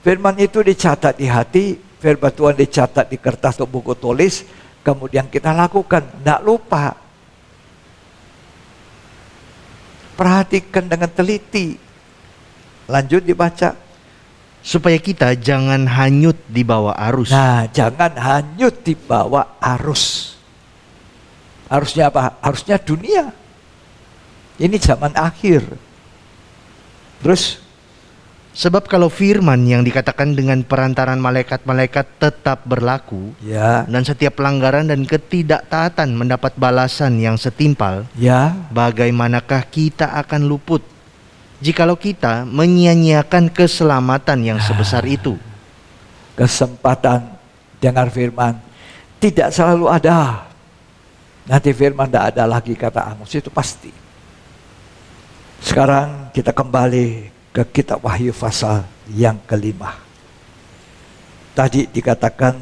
firman itu dicatat di hati, firman Tuhan dicatat di kertas atau buku tulis, kemudian kita lakukan, tidak lupa. Perhatikan dengan teliti. Lanjut dibaca. Supaya kita jangan hanyut di bawah arus. Nah, jangan hanyut di bawah arus. Arusnya apa? Arusnya dunia. Ini zaman akhir. Terus, Sebab kalau firman yang dikatakan dengan perantaran malaikat-malaikat tetap berlaku, ya, dan setiap pelanggaran dan ketidaktaatan mendapat balasan yang setimpal, ya, bagaimanakah kita akan luput jikalau kita menyia-nyiakan keselamatan yang sebesar itu? kesempatan dengar firman tidak selalu ada. Nanti firman tidak ada lagi, kata Amos, itu pasti. Sekarang kita kembali ke kitab Wahyu pasal yang kelima. Tadi dikatakan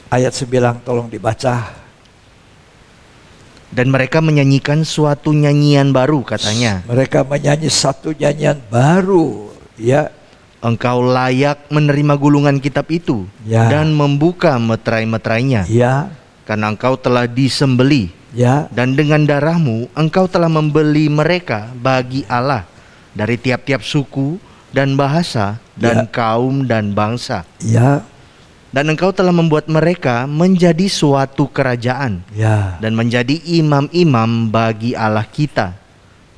ayat 9, tolong dibaca. Dan mereka menyanyikan suatu nyanyian baru, katanya. Mereka menyanyi satu nyanyian baru, ya. Engkau layak menerima gulungan kitab itu, Ya. dan membuka meterai-meterainya, Ya, karena engkau telah disembelih, ya, dan dengan darahmu engkau telah membeli mereka bagi Allah dari tiap-tiap suku dan bahasa dan kaum dan bangsa. ya, Dan engkau telah membuat mereka menjadi suatu kerajaan ya. dan menjadi imam-imam bagi Allah kita.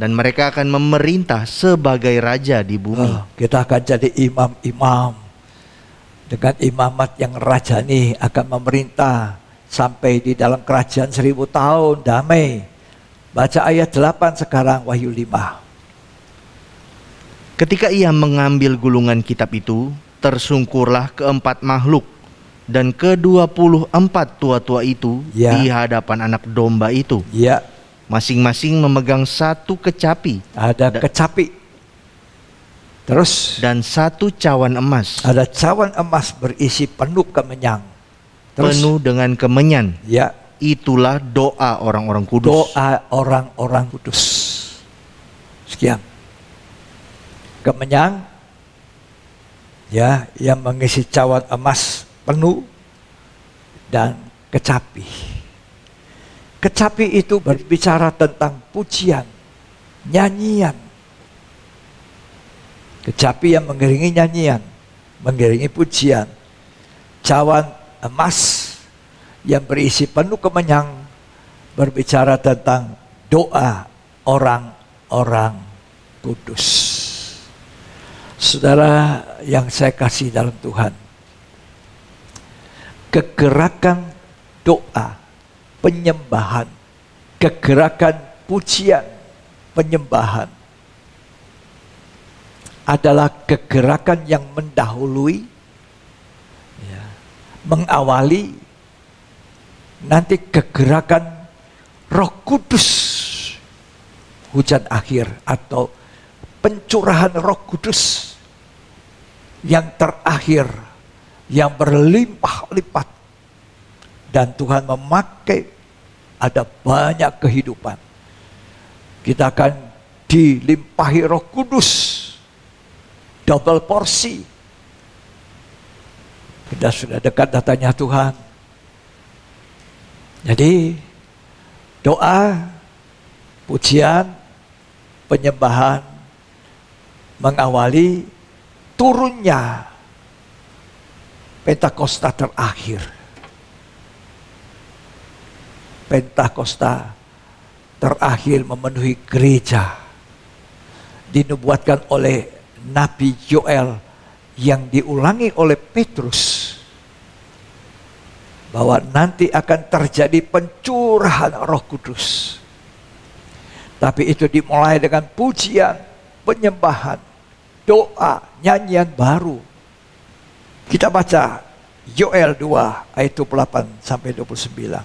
Dan mereka akan memerintah sebagai raja di bumi. Oh, kita akan jadi imam-imam. Dengan imamat yang rajani akan memerintah sampai di dalam kerajaan 1000 tahun damai. Baca ayat 8 sekarang, Wahyu 5. Ketika ia mengambil gulungan kitab itu, tersungkurlah keempat makhluk dan ke-24 tua-tua itu Ya. di hadapan anak domba itu. Ya, Masing-masing memegang satu kecapi ada kecapi. Terus dan satu cawan emas ada cawan emas berisi penuh kemenyan. Terus, penuh dengan kemenyan. ya, Itulah doa orang-orang kudus. doa orang-orang kudus. Sekian. Kemenyan, ya, yang mengisi cawan emas penuh dan kecapi. Kecapi itu berbicara tentang pujian, nyanyian. Kecapi yang mengiringi nyanyian, mengiringi pujian. Cawan emas yang berisi penuh kemenyan berbicara tentang doa orang-orang kudus. Saudara yang saya kasih dalam Tuhan, kegerakan doa, penyembahan, kegerakan pujian, penyembahan adalah kegerakan yang mendahului, ya, mengawali nanti kegerakan Roh Kudus hujan akhir atau pencurahan Roh Kudus yang terakhir, yang berlimpah-lipat. Dan Tuhan memakai ada banyak kehidupan. Kita akan dilimpahi Roh Kudus, double porsi. Kita sudah dekat datanya Tuhan. Jadi doa, pujian, penyembahan mengawali turunnya Pentakosta terakhir. Pentakosta terakhir memenuhi gereja. Dinubuatkan oleh Nabi Yoel yang diulangi oleh Petrus. Bahwa nanti akan terjadi pencurahan Roh Kudus. Tapi itu dimulai dengan pujian, penyembahan, doa, nyanyian baru. Kita baca Yoel 2 ayat 28 sampai 29.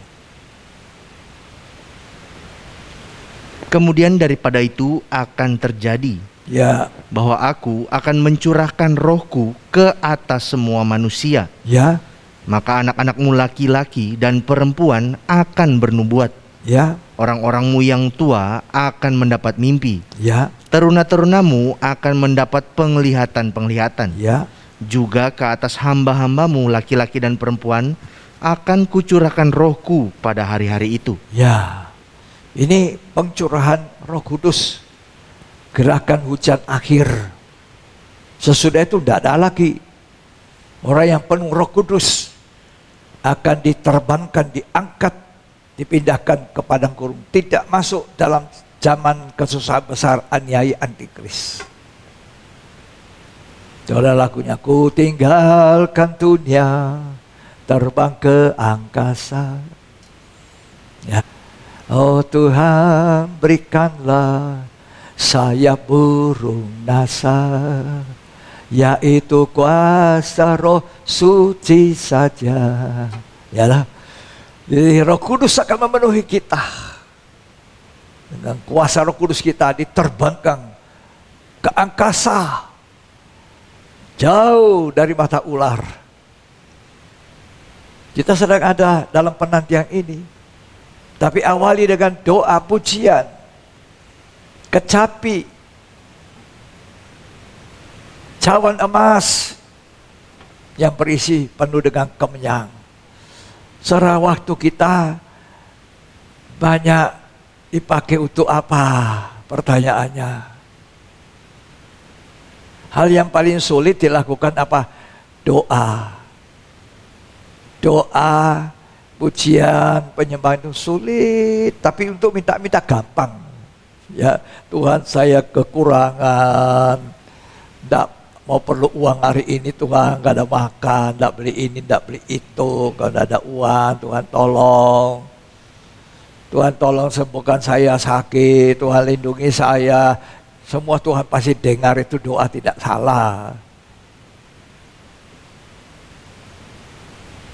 Kemudian daripada itu akan terjadi Ya, bahwa aku akan mencurahkan rohku ke atas semua manusia. ya, Maka anak-anakmu laki-laki dan perempuan akan bernubuat. ya, Orang-orangmu yang tua akan mendapat mimpi. ya, Teruna-terunamu akan mendapat penglihatan-penglihatan. ya, Juga ke atas hamba-hambamu laki-laki dan perempuan akan kucurahkan rohku pada hari-hari itu. ya. Ini pencurahan Roh Kudus, gerakan hujan akhir. Sesudah itu tidak ada lagi orang yang penuh Roh Kudus akan diterbangkan, diangkat, dipindahkan ke padang gurun. Tidak masuk dalam zaman kesusahan besar aniaya antikris. Coba lagunya, ku tinggalkan dunia, terbang ke angkasa. Ya. Oh Tuhan, berikanlah sayap burung nasa, yaitu kuasa Roh Suci saja. Yalah, jadi Roh Kudus akan memenuhi kita. Dengan kuasa Roh Kudus kita diterbangkan ke angkasa, jauh dari mata ular. Kita sedang ada dalam penantian ini. Tapi awali dengan doa, pujian, kecapi, cawan emas yang berisi penuh dengan kemenyan. Serah waktu kita banyak dipakai untuk apa? Pertanyaannya. Hal yang paling sulit dilakukan apa? Doa. Doa, pujian, penyembahan itu sulit, tapi untuk minta-minta gampang. Ya, Tuhan saya kekurangan, tidak mau perlu uang hari ini Tuhan, nggak ada makan, tidak beli ini, tidak beli itu, kalau tidak ada uang, Tuhan tolong. Tuhan tolong sembuhkan saya sakit, Tuhan lindungi saya. Semua Tuhan pasti dengar, itu doa tidak salah.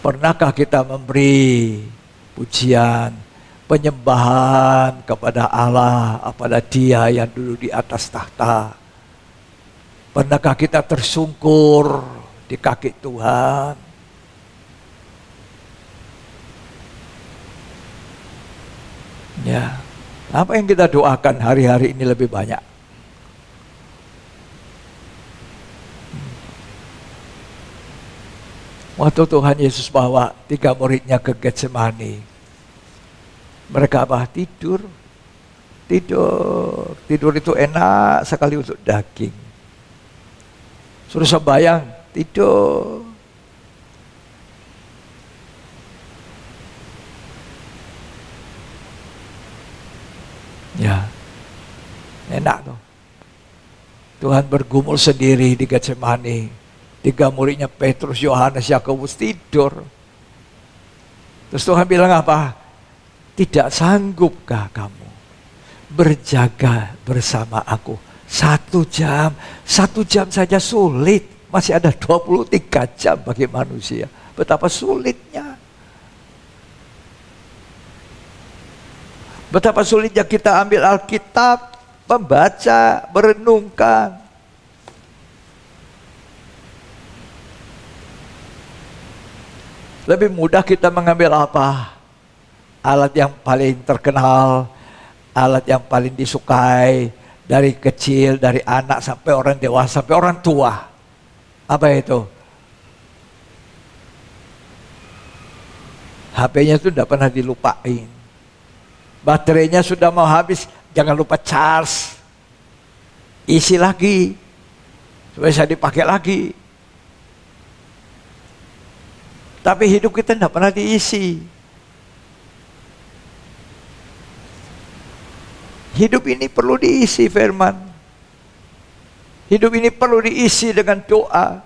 Pernahkah kita memberi pujian, penyembahan kepada Allah, kepada Dia yang duduk di atas tahta? Pernahkah kita tersungkur di kaki Tuhan? Ya, apa yang kita doakan hari-hari ini lebih banyak? Waktu Tuhan Yesus bawa 3 muridnya ke Getsemani, mereka apa? Tidur. Tidur itu enak sekali untuk daging. Suruh sembahyang, tidur. Ya, enak tuh. Tuhan bergumul sendiri di Getsemani. 3 muridnya Petrus, Yohanes, Yakobus tidur. Terus Tuhan bilang apa? Tidak sanggupkah kamu berjaga bersama aku 1 jam? 1 jam saja sulit. Masih ada 23 jam bagi manusia. Betapa sulitnya. Betapa sulitnya kita ambil Alkitab, membaca, merenungkan. Lebih mudah kita mengambil apa? Alat yang paling terkenal, alat yang paling disukai, dari kecil, dari anak sampai orang dewasa, sampai orang tua. Apa itu? HP-nya itu tidak pernah dilupain. Baterainya sudah mau habis, jangan lupa charge. Isi lagi, supaya bisa dipakai lagi. Tapi hidup kita tidak pernah diisi. Hidup ini perlu diisi firman. Hidup ini perlu diisi dengan doa.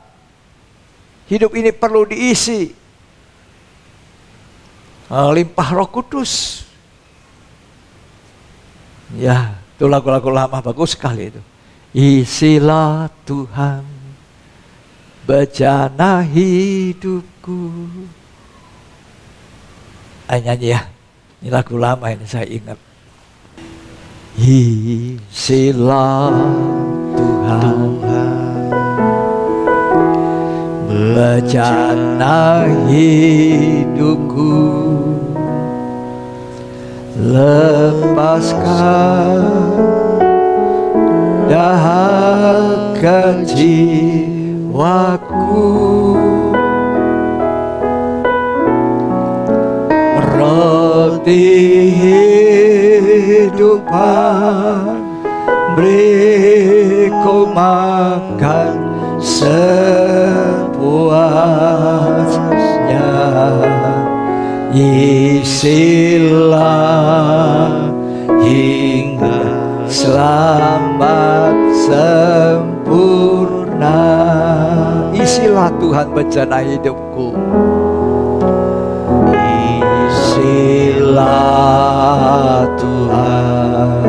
Hidup ini perlu diisi limpah Roh Kudus. Ya, itu lagu-lagu lama bagus sekali itu. Isilah Tuhan bejana hidupku. Ayo nyanyi ya. Ini lagu lama ini saya ingat. Isilah Tuhan bejana hidupku, lepaskan dahaga jiwaku, roti kehidupan beri ku makan sepuasnya, isilah hingga selamat sempurna. Isilah Tuhan bejana hidupku, isilah Tuhan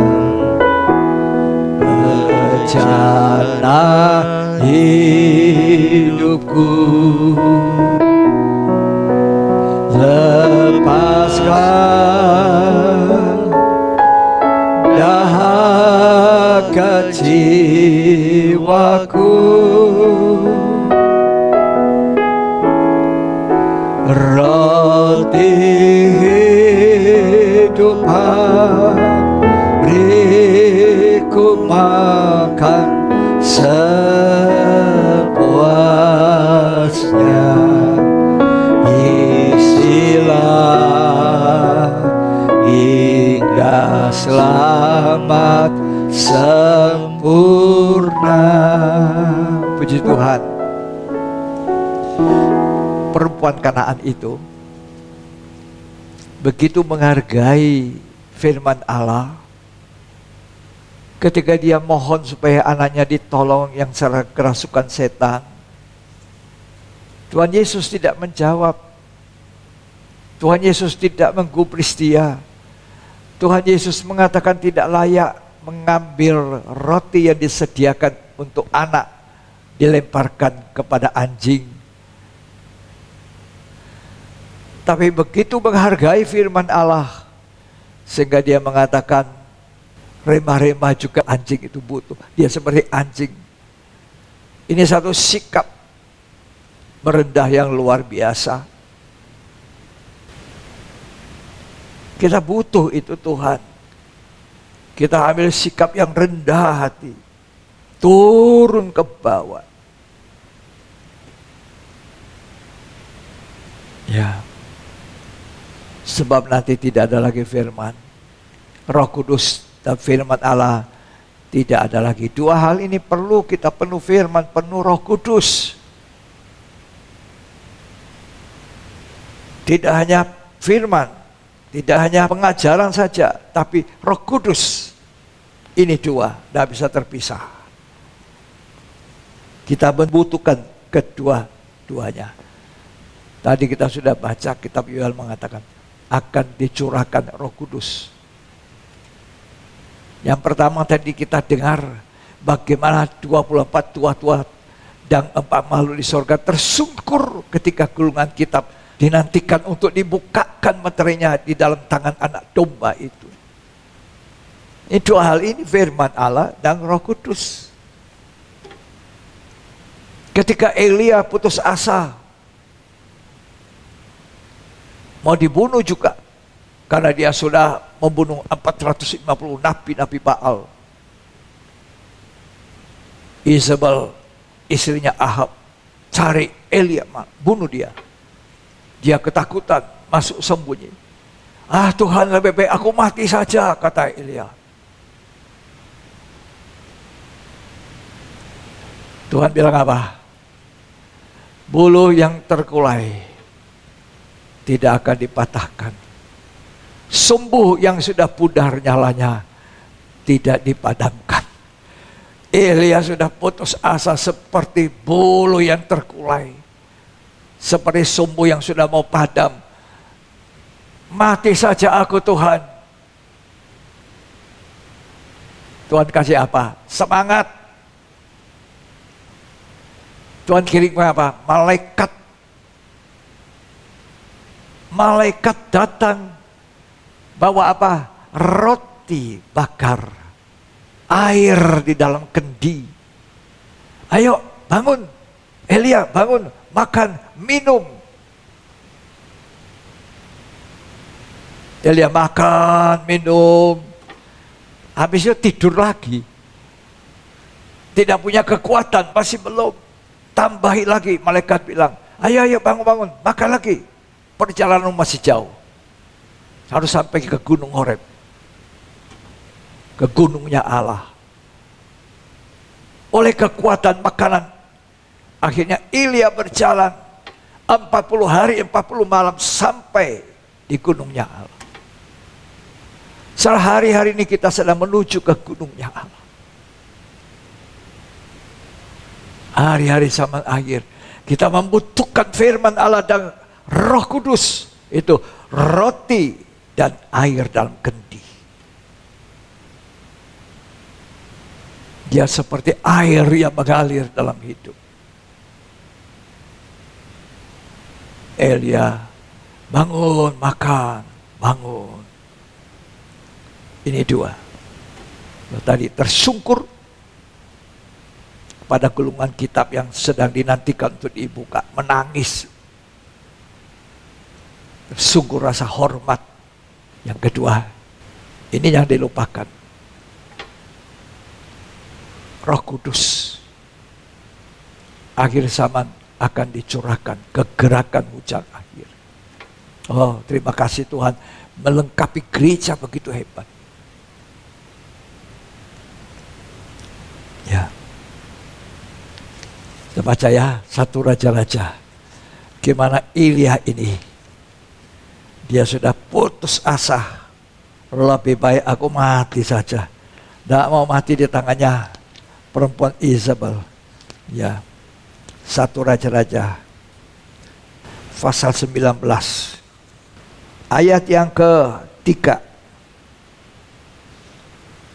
bejana hidupku, lepaskan dahaga jiwaku, roti hidupan beri ku makan sepuasnya, isilah hingga selamat sempurna. Puji Tuhan. Perempuan Kanaan itu begitu menghargai firman Allah ketika dia mohon supaya anaknya ditolong yang secara kerasukan setan. Tuhan Yesus tidak menjawab. Tuhan Yesus tidak menggubris dia. Tuhan Yesus mengatakan tidak layak mengambil roti yang disediakan untuk anak dilemparkan kepada anjing. Tapi begitu menghargai firman Allah sehingga dia mengatakan remah-remah juga anjing itu butuh. Dia seperti anjing. Ini satu sikap merendah yang luar biasa. Kita butuh itu Tuhan. Kita ambil sikap yang rendah hati. Turun ke bawah. Ya. Sebab nanti tidak ada lagi firman. Roh Kudus dan firman Allah tidak ada lagi. Dua hal ini perlu kita penuh firman, penuh Roh Kudus. Tidak hanya firman, tidak hanya pengajaran saja, tapi Roh Kudus. Ini dua, tidak bisa terpisah. Kita membutuhkan kedua-duanya. Tadi kita sudah baca kitab Yoel mengatakan akan dicurahkan Roh Kudus. Yang pertama tadi kita dengar bagaimana 24 tua-tua dan 4 makhluk di sorga tersungkur ketika gulungan kitab dinantikan untuk dibukakan meterainya di dalam tangan anak domba itu. Ini dua hal ini, firman Allah dan Roh Kudus. Ketika Elia putus asa, mau dibunuh juga, karena dia sudah membunuh 450 nabi-nabi Baal. Isabel, istrinya Ahab, cari Elia, bunuh dia. Dia ketakutan, masuk sembunyi. Tuhan, lebih baik aku mati saja, kata Elia. Tuhan bilang apa? Bulu yang terkulai tidak akan dipatahkan. Sumbu yang sudah pudar nyalanya tidak dipadamkan. Elia sudah putus asa seperti bulu yang terkulai. Seperti sumbu yang sudah mau padam. Mati saja aku, Tuhan. Tuhan kasih apa? Semangat. Tuhan kirim apa? Malaikat. Malaikat datang bawa apa? Roti bakar, air di dalam kendi. Ayo bangun, Elia bangun, makan, minum. Elia makan, minum. Habis itu tidur lagi. Tidak punya kekuatan, masih belum. Tambahi lagi, malaikat bilang, ayo bangun, makan lagi. Perjalanan masih jauh. Harus sampai ke Gunung Horeb. Ke gunungnya Allah. Oleh kekuatan makanan, akhirnya Elia berjalan 40 hari 40 malam sampai di gunungnya Allah. Sehari-hari ini kita sedang menuju ke gunungnya Allah. Hari-hari zaman akhir kita membutuhkan firman Allah dan Roh Kudus. Itu roti dan air dalam kendi. Dia seperti air yang mengalir dalam hidup. Elia bangun, makan, bangun. Ini dua. Tadi tersungkur pada gulungan kitab yang sedang dinantikan untuk dibuka, menangis. Sungguh rasa hormat. Yang kedua, ini yang dilupakan. Roh Kudus. Akhir zaman akan dicurahkan kegerakan hujan akhir. Oh, terima kasih Tuhan melengkapi gereja begitu hebat. Ya. Kita baca ya, 1 Raja-Raja. Gimana Elia ini. Dia sudah putus asa. Lebih baik aku mati saja. Tidak mau mati di tangannya perempuan Isabel. Ya. 1 Raja-Raja. Pasal 19. Ayat yang ke-3.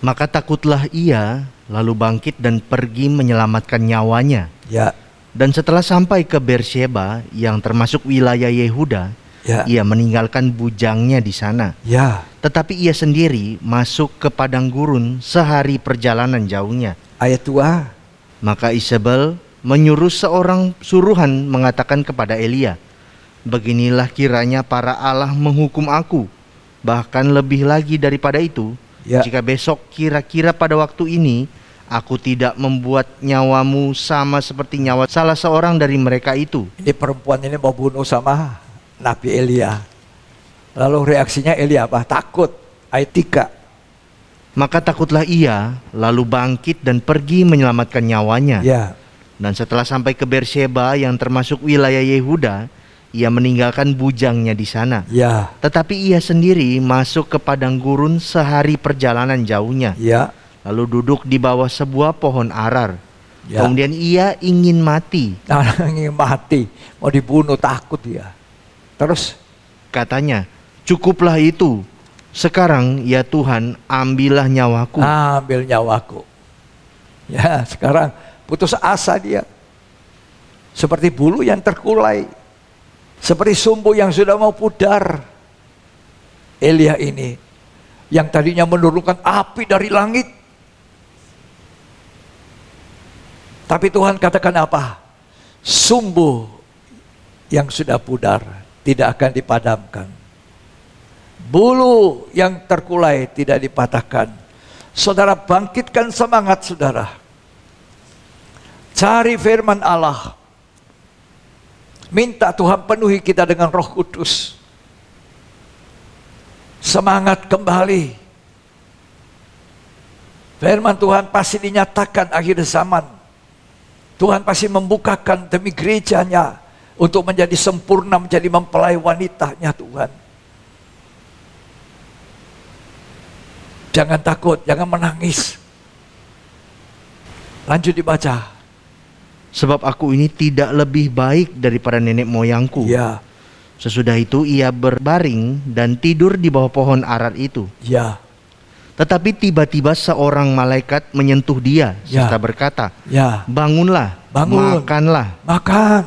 Maka takutlah ia, lalu bangkit dan pergi menyelamatkan nyawanya. Ya. Dan setelah sampai ke Beersheba yang termasuk wilayah Yehuda, Ya. ia meninggalkan bujangnya di sana. Ya. Tetapi ia sendiri masuk ke padang gurun sehari perjalanan jauhnya. Ayat 2. Maka Isabel menyuruh seorang suruhan mengatakan kepada Elia, beginilah kiranya para Allah menghukum aku, bahkan lebih lagi daripada itu, Ya. jika besok kira-kira pada waktu ini aku tidak membuat nyawamu sama seperti nyawa salah seorang dari mereka itu. Ini perempuan ini mau bunuh sama Nabi Elia. Lalu reaksinya Elia apa? Takut. Ayat 3. Maka takutlah ia, lalu bangkit dan pergi menyelamatkan nyawanya. Ya. Dan setelah sampai ke Beersheba yang termasuk wilayah Yehuda, ia meninggalkan bujangnya di sana. Ya. Tetapi ia sendiri masuk ke padang gurun sehari perjalanan jauhnya. Ya. Lalu duduk di bawah sebuah pohon arar. Ya. Kemudian ia ingin mati. Ingin mati. Mau dibunuh, takut dia. Terus? Katanya, cukuplah itu. Sekarang ya Tuhan, ambillah nyawaku. Ambil nyawaku. Ya, sekarang putus asa dia. Seperti bulu yang terkulai. Seperti sumbu yang sudah mau pudar. Elia ini yang tadinya menurunkan api dari langit. Tapi Tuhan katakan apa? Sumbu yang sudah pudar tidak akan dipadamkan. Bulu yang terkulai tidak dipatahkan. Saudara, bangkitkan semangat saudara. Cari firman Allah. Minta Tuhan penuhi kita dengan Roh Kudus. Semangat kembali. Firman Tuhan pasti dinyatakan akhir zaman. Tuhan pasti membukakan demi gerejanya untuk menjadi sempurna, menjadi mempelai wanitanya Tuhan. Jangan takut, jangan menangis. Lanjut dibaca. Sebab aku ini tidak lebih baik daripada nenek moyangku. Ya, Sesudah itu ia berbaring dan tidur di bawah pohon arat itu. ya, Tetapi tiba-tiba seorang malaikat menyentuh dia Ya. serta berkata, ya. "Bangunlah, Bangun. makanlah." Makan.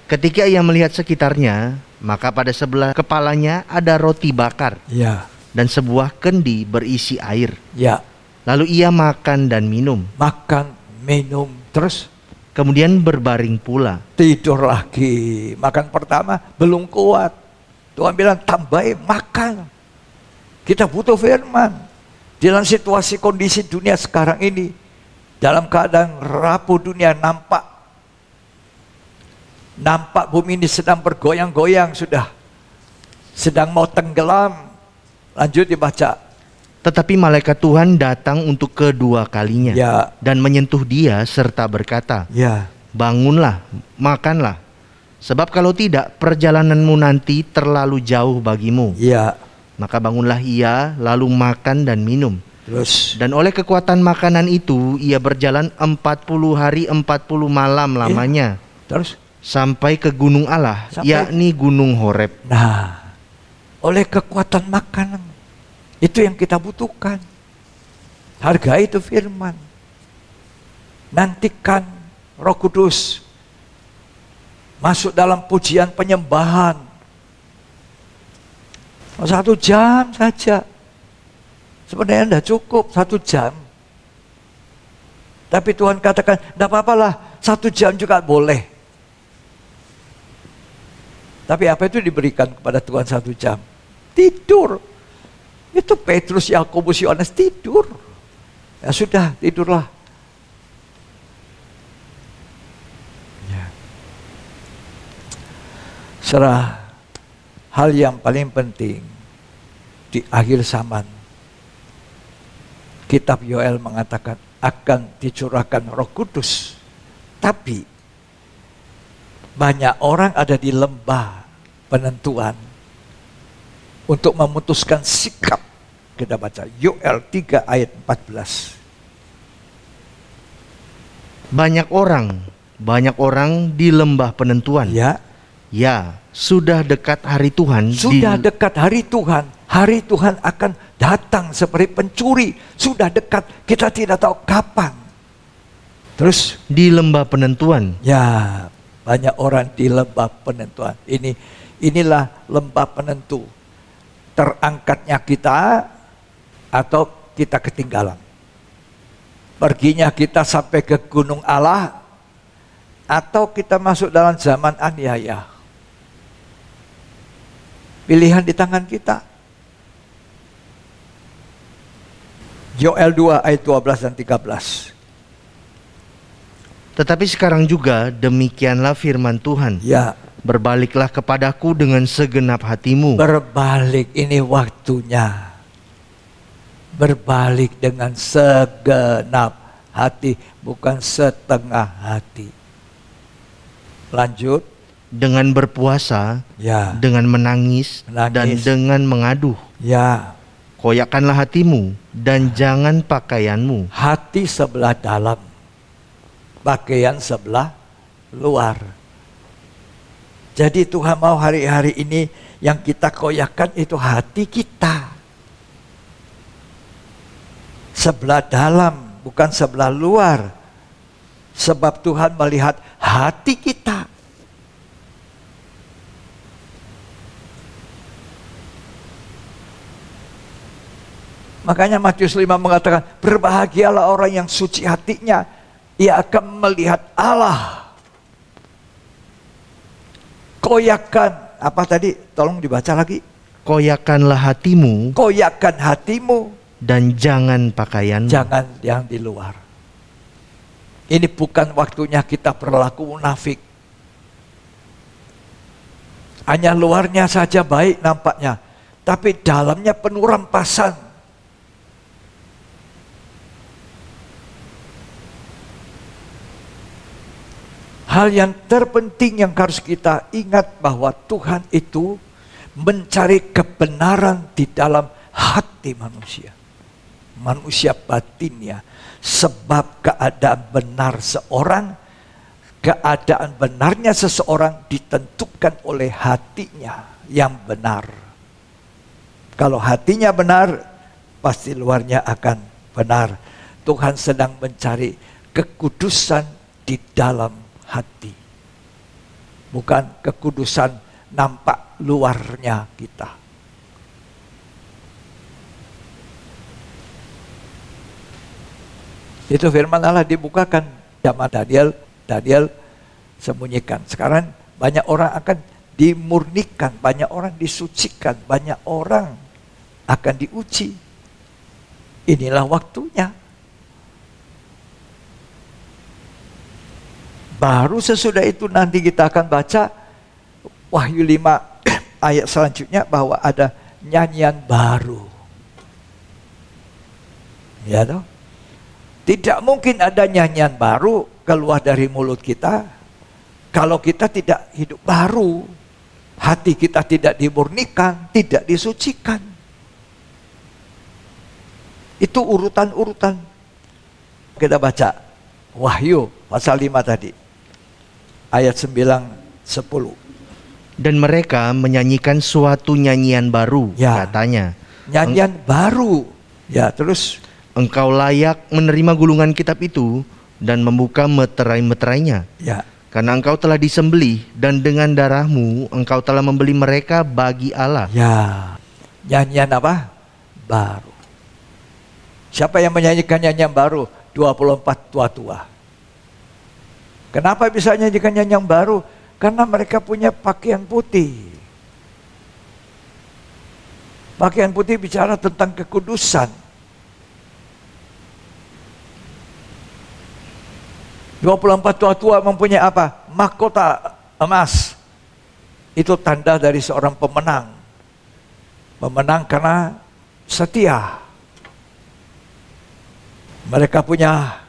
Ketika ia melihat sekitarnya, maka pada sebelah kepalanya ada roti bakar Ya, dan sebuah kendi berisi air. ya. Lalu ia makan dan minum. Makan, minum, terus Kemudian berbaring pula. tidur lagi. Makan pertama belum kuat. Tuhan bilang tambahin makan. Kita butuh firman. Dalam situasi kondisi dunia sekarang ini, dalam keadaan rapuh dunia, nampak bumi ini sedang bergoyang-goyang sudah. Sedang mau tenggelam. Lanjut dibaca. Tetapi malaikat Tuhan datang untuk kedua kalinya Ya, dan menyentuh dia serta berkata, ya, "Bangunlah, makanlah. Sebab kalau tidak, perjalananmu nanti terlalu jauh bagimu." ya. Maka bangunlah ia, lalu makan dan minum. Terus, Dan oleh kekuatan makanan itu, ia berjalan 40 hari 40 malam lamanya, terus. sampai ke gunung Allah, Sampai- yakni gunung Horeb. Nah, oleh kekuatan makanan, itu yang kita butuhkan. Hargai itu firman. Nantikan Roh Kudus masuk dalam pujian penyembahan. 1 jam saja. Sebenarnya tidak cukup 1 jam. Tapi Tuhan katakan, tidak apa-apalah 1 jam juga boleh. Tapi apa itu diberikan kepada Tuhan 1 jam? Tidur. Itu Petrus, Yakobus, Yohanes tidur. Ya sudah, tidurlah. Ya. Serah hal yang paling penting di akhir zaman. Kitab Yoel mengatakan akan dicurahkan Roh Kudus. Tapi banyak orang ada di lembah penentuan untuk memutuskan sikap. Kita baca Yoel 3 ayat 14. Banyak orang di lembah penentuan. Ya, Ya, sudah dekat hari Tuhan. sudah dekat hari Tuhan. Hari Tuhan akan datang seperti pencuri. Sudah dekat, kita tidak tahu kapan. Terus, Di lembah penentuan. ya, banyak orang di lembah penentuan. Inilah lembah penentu. Terangkatnya kita atau kita ketinggalan. Perginya kita sampai ke gunung Allah atau kita masuk dalam zaman aniaya. Pilihan di tangan kita. Yoel 2 ayat 12 dan 13. Tetapi sekarang juga demikianlah firman Tuhan. Ya, Berbaliklah kepadaku dengan segenap hatimu. berbalik, ini waktunya. Berbalik dengan segenap hati, bukan setengah hati. Lanjut. Dengan berpuasa, Ya, dengan menangis, dan Menangis. dengan mengaduh. ya. Koyakkanlah hatimu dan jangan pakaianmu. Hati sebelah dalam, pakaian sebelah luar. Jadi Tuhan mau hari-hari ini yang kita koyakkan itu hati kita. Sebelah dalam, bukan sebelah luar. Sebab Tuhan melihat hati kita. Makanya Matius 5 mengatakan, berbahagialah orang yang suci hatinya, ia akan melihat Allah. Koyakan, apa tadi? Tolong dibaca lagi. Koyakanlah hatimu Koyakan hatimu, dan jangan pakaianmu. jangan yang di luar. Ini bukan waktunya kita berlaku munafik. Hanya luarnya saja baik nampaknya, tapi dalamnya penuh rampasan. Hal yang terpenting yang harus kita ingat bahwa Tuhan itu mencari kebenaran di dalam hati manusia. Manusia batinnya. Sebab keadaan benar seorang, keadaan benarnya seseorang ditentukan oleh hatinya yang benar. Kalau hatinya benar, pasti luarnya akan benar. Tuhan sedang mencari kekudusan di dalam hati. Bukan kekudusan nampak luarnya kita. Itu firman Allah dibukakan zaman Daniel sembunyikan. Sekarang banyak orang akan dimurnikan, banyak orang disucikan, banyak orang akan diuji. Inilah waktunya. Baru sesudah itu nanti kita akan baca Wahyu 5 ayat selanjutnya bahwa ada nyanyian baru. Ya toh? Tidak mungkin ada nyanyian baru keluar dari mulut kita kalau kita tidak hidup baru. Hati kita tidak dimurnikan, tidak disucikan. Itu urutan-urutan. Kita baca Wahyu pasal 5 tadi. Ayat 9, 10. Dan mereka menyanyikan suatu nyanyian baru, Ya. katanya. Nyanyian baru. Ya, terus Engkau layak menerima gulungan kitab itu dan membuka meterai-meterainya. ya, Karena engkau telah disembelih dan dengan darahmu engkau telah membeli mereka bagi Allah. ya. Nyanyian apa? Baru. Siapa yang menyanyikan nyanyian baru? 24 tua-tua. Kenapa bisa nyanyikan nyanyian baru? Karena mereka punya pakaian putih. Pakaian putih bicara tentang kekudusan. 24 tua-tua mempunyai apa? Mahkota emas. Itu tanda dari seorang pemenang. Pemenang karena setia. Mereka punya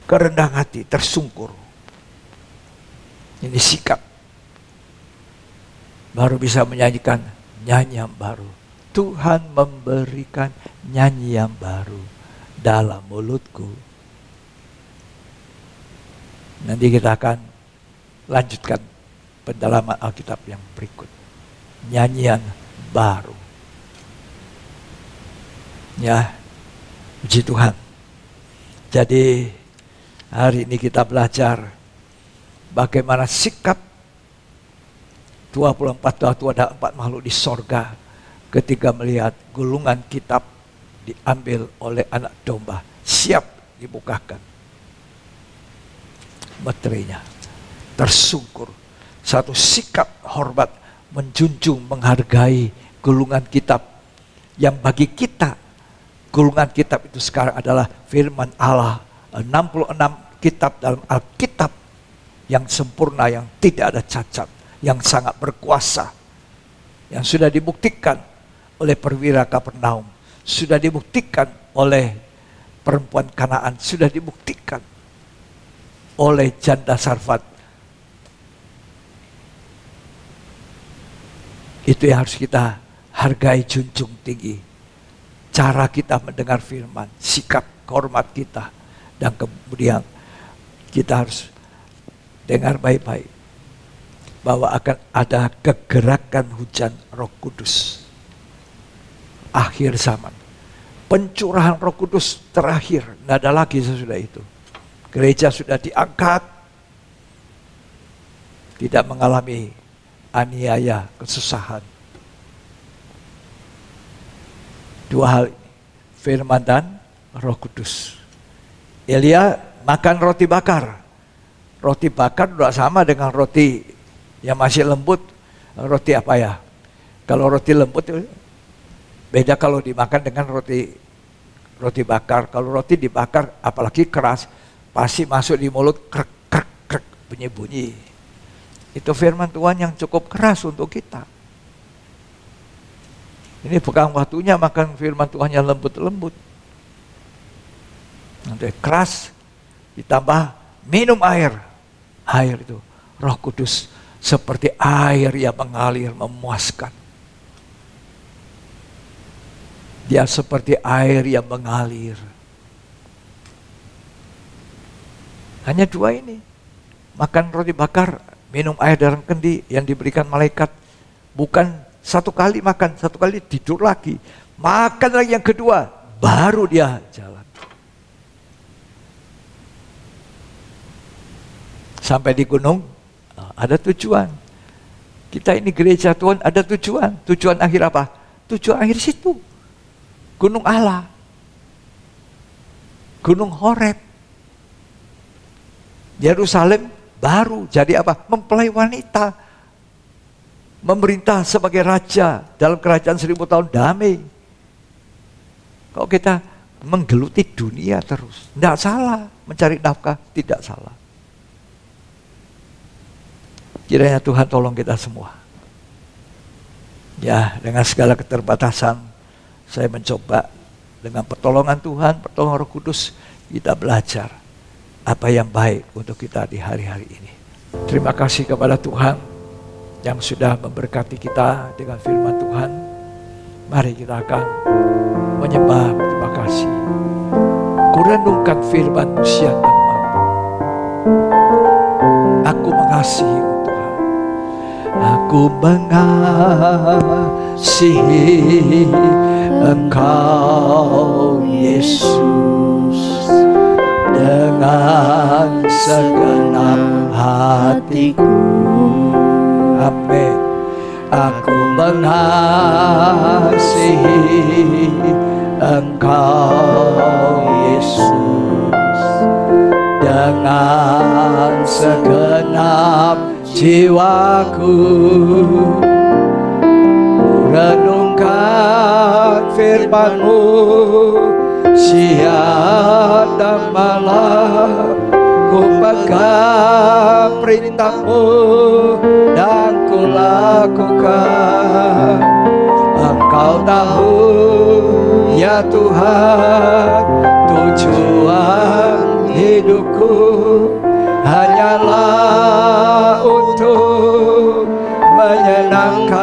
kerendahan hati, tersungkur. Ini sikap. Baru bisa menyanyikan nyanyian baru. Tuhan memberikan nyanyian baru dalam mulutku. Nanti kita akan lanjutkan pendalaman Alkitab yang berikut. Nyanyian baru. Ya, puji Tuhan. Jadi hari ini kita belajar bagaimana sikap 24 tua dan 4 makhluk di sorga ketika melihat gulungan kitab diambil oleh anak domba, siap dibukakan. Meterainya tersungkur, satu sikap hormat, menjunjung, menghargai gulungan kitab yang bagi kita gulungan kitab itu sekarang adalah firman Allah. 66 kitab dalam Alkitab yang sempurna, yang tidak ada cacat, yang sangat berkuasa, yang sudah dibuktikan oleh perwira Kapernaum, sudah dibuktikan oleh perempuan Kanaan, sudah dibuktikan oleh janda Sarfat. Itu yang harus kita hargai, junjung tinggi. Cara kita mendengar firman, sikap hormat kita, dan kemudian kita harus dengar baik-baik bahwa akan ada kegerakan hujan Roh Kudus. Akhir zaman, pencurahan Roh Kudus terakhir, tidak ada lagi sesudah itu. Gereja sudah diangkat, tidak mengalami aniaya, kesusahan. Dua hal ini, firman dan Roh Kudus. Elia makan roti bakar. Roti bakar tidak sama dengan roti yang masih lembut. Roti apa ya? Kalau roti lembut beda kalau dimakan dengan roti bakar. Kalau roti dibakar apalagi keras, pasti masuk di mulut krek krek krek bunyi-bunyi. Itu firman Tuhan yang cukup keras untuk kita. Ini bukan waktunya makan firman Tuhan yang lembut-lembut. Nanti keras ditambah minum air. Air itu Roh Kudus seperti air yang mengalir memuaskan. Dia seperti air yang mengalir. Hanya dua ini. Makan roti bakar, minum air dari kendi yang diberikan malaikat. Bukan satu kali makan, satu kali tidur lagi. Makan lagi yang kedua, baru dia jalan. Sampai di gunung, ada tujuan. Kita ini gereja Tuhan ada tujuan. Tujuan akhir apa? Tujuan akhir situ. Gunung Allah. Gunung Horeb. Yerusalem baru jadi apa? Mempelai wanita. Memerintah sebagai raja dalam kerajaan 1000 tahun damai. Kalau kita menggeluti dunia terus, tidak salah. Mencari nafkah tidak salah. Kiranya Tuhan tolong kita semua. Ya, dengan segala keterbatasan, saya mencoba dengan pertolongan Tuhan, pertolongan Roh Kudus, kita belajar apa yang baik untuk kita di hari-hari ini. Terima kasih kepada Tuhan yang sudah memberkati kita dengan firman Tuhan. Mari kita akan menyembah terima kasih. Kurenungkan firman-Mu siang dan malam. Aku mengasihi Aku mengasihi Engkau Yesus dengan segenap hatiku. Amin. Aku mengasihi Engkau Yesus dengan segenap jiwaku. Renungkan firman-Mu siang dan malam. Ku pegang perintah-Mu dan ku lakukan. Engkau tahu ya Tuhan, tujuan hidupku hanyalah untuk menyenangkan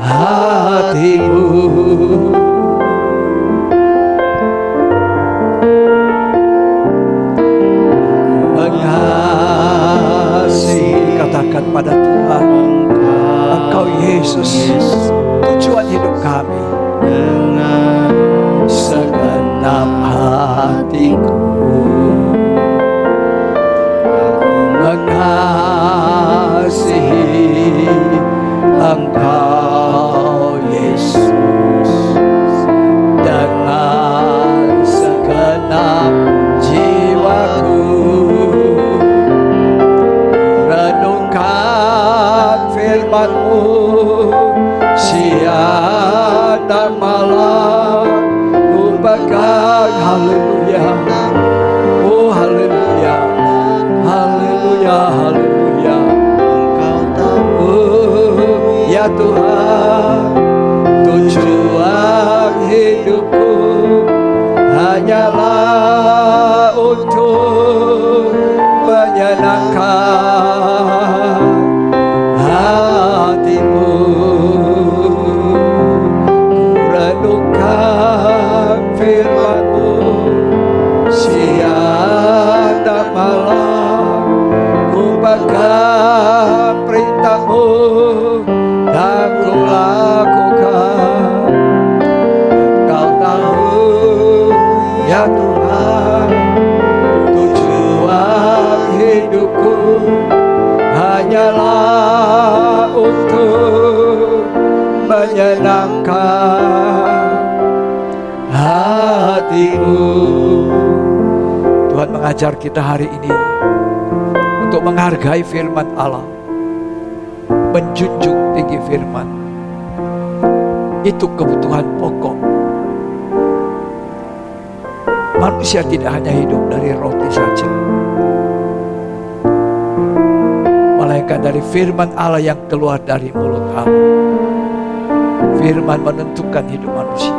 hati-Mu. Mengasihi, katakan pada Tuhan, Engkau Yesus, tujuan hidup kami dengan segenap hatiku. Mengasihi Engkau Yesus dengan segenap jiwaku. Renungkan firman-Mu siang dan malam. Ku pegang, haleluya, oh haleluya, haleluya, haleluya. Engkau tahu ya Tuhan, tujuan hidupku hanyalah untuk menyenangkan hati-Mu. Renungkan firman-Mu siang dan malam. Ku pegang perintah-Mu dan ku lakukan. Engkau tahu ya Tuhan, tujuan hidupku hanyalah untuk menyenangkan hatimu. Tuhan mengajar kita hari ini untuk menghargai firman Allah, menjunjung tinggi firman. Itu kebutuhan pokok. Manusia tidak hanya hidup dari roti saja, melainkan dari firman Allah yang keluar dari mulut Allah. Firman menentukan hidup manusia.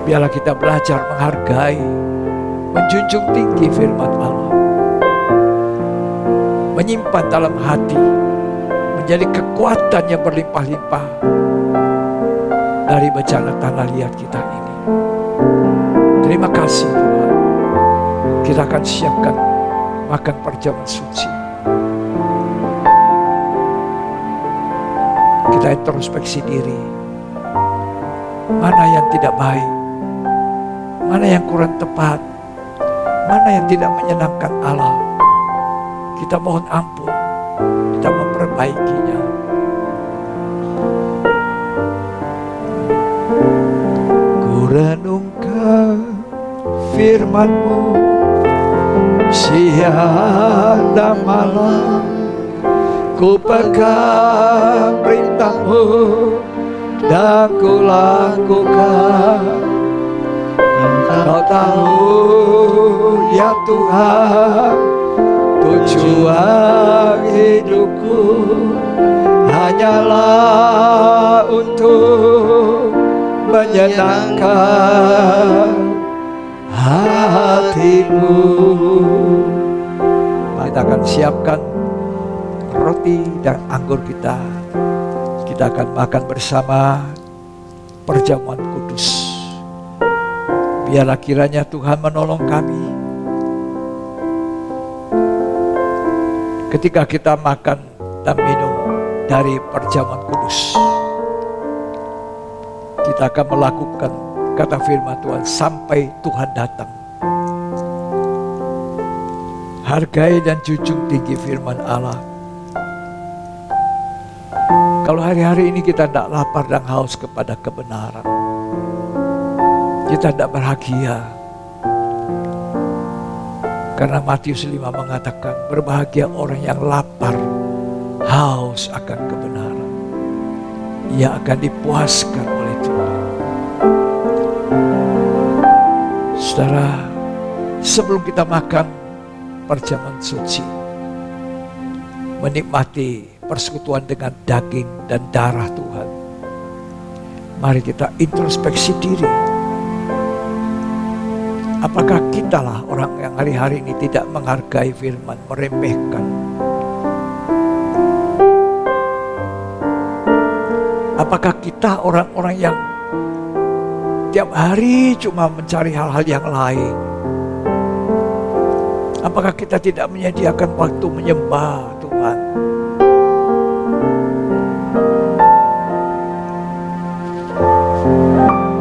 Biarlah kita belajar menghargai, menjunjung tinggi firman Allah, menyimpan dalam hati, menjadi kekuatan yang berlimpah-limpah dari bencana tanah liat kita ini. Terima kasih Tuhan. Kita akan siapkan makan perjamuan suci. Kita introspeksi diri. Mana yang tidak baik, mana yang kurang tepat, mana yang tidak menyenangkan Allah. Kita mohon ampun, kita memperbaikinya. Ku renungkan firman-Mu siang dan malam, ku pegang perintah-Mu dan ku lakukan. Kau tahu ya Tuhan, tujuan hidupku hanyalah untuk menyenangkan hati-Mu. Kita akan siapkan roti dan anggur kita. Kita akan makan bersama perjamuan kudus. Biarlah kiranya Tuhan menolong kami ketika kita makan dan minum dari perjamuan kudus. Kita akan melakukan kata firman Tuhan sampai Tuhan datang. Hargai dan junjung tinggi firman Allah. Kalau hari-hari ini kita tidak lapar dan haus kepada kebenaran, kita tidak bahagia. Karena Matius 5 mengatakan, berbahagia orang yang lapar, haus akan kebenaran. Ia akan dipuaskan oleh Tuhan. Saudara, sebelum kita makan perjamuan suci, menikmati persekutuan dengan daging dan darah Tuhan, mari kita introspeksi diri. Apakah kitalah orang yang hari-hari ini tidak menghargai firman, meremehkan? Apakah kita orang-orang yang tiap hari cuma mencari hal-hal yang lain? Apakah kita tidak menyediakan waktu menyembah Tuhan?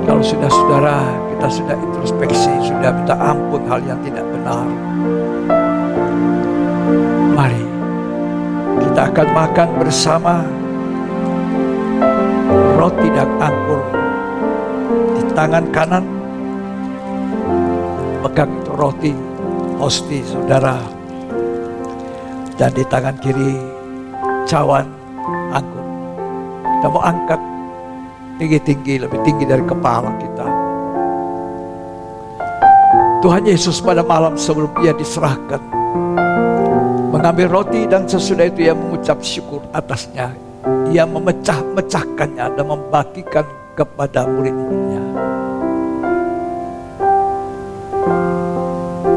Kalau sudah saudara, kita sudah introspeksi, sudah minta ampun hal yang tidak benar, mari kita akan makan bersama roti dan anggur. Di tangan kanan pegang itu roti, hosti saudara, dan di tangan kiri cawan anggur. Kita mau angkat tinggi-tinggi, lebih tinggi dari kepala kita. Tuhan Yesus pada malam sebelum ia diserahkan, mengambil roti dan sesudah itu ia mengucap syukur atasnya. Ia memecah-mecahkannya dan membagikan kepada murid-muridnya.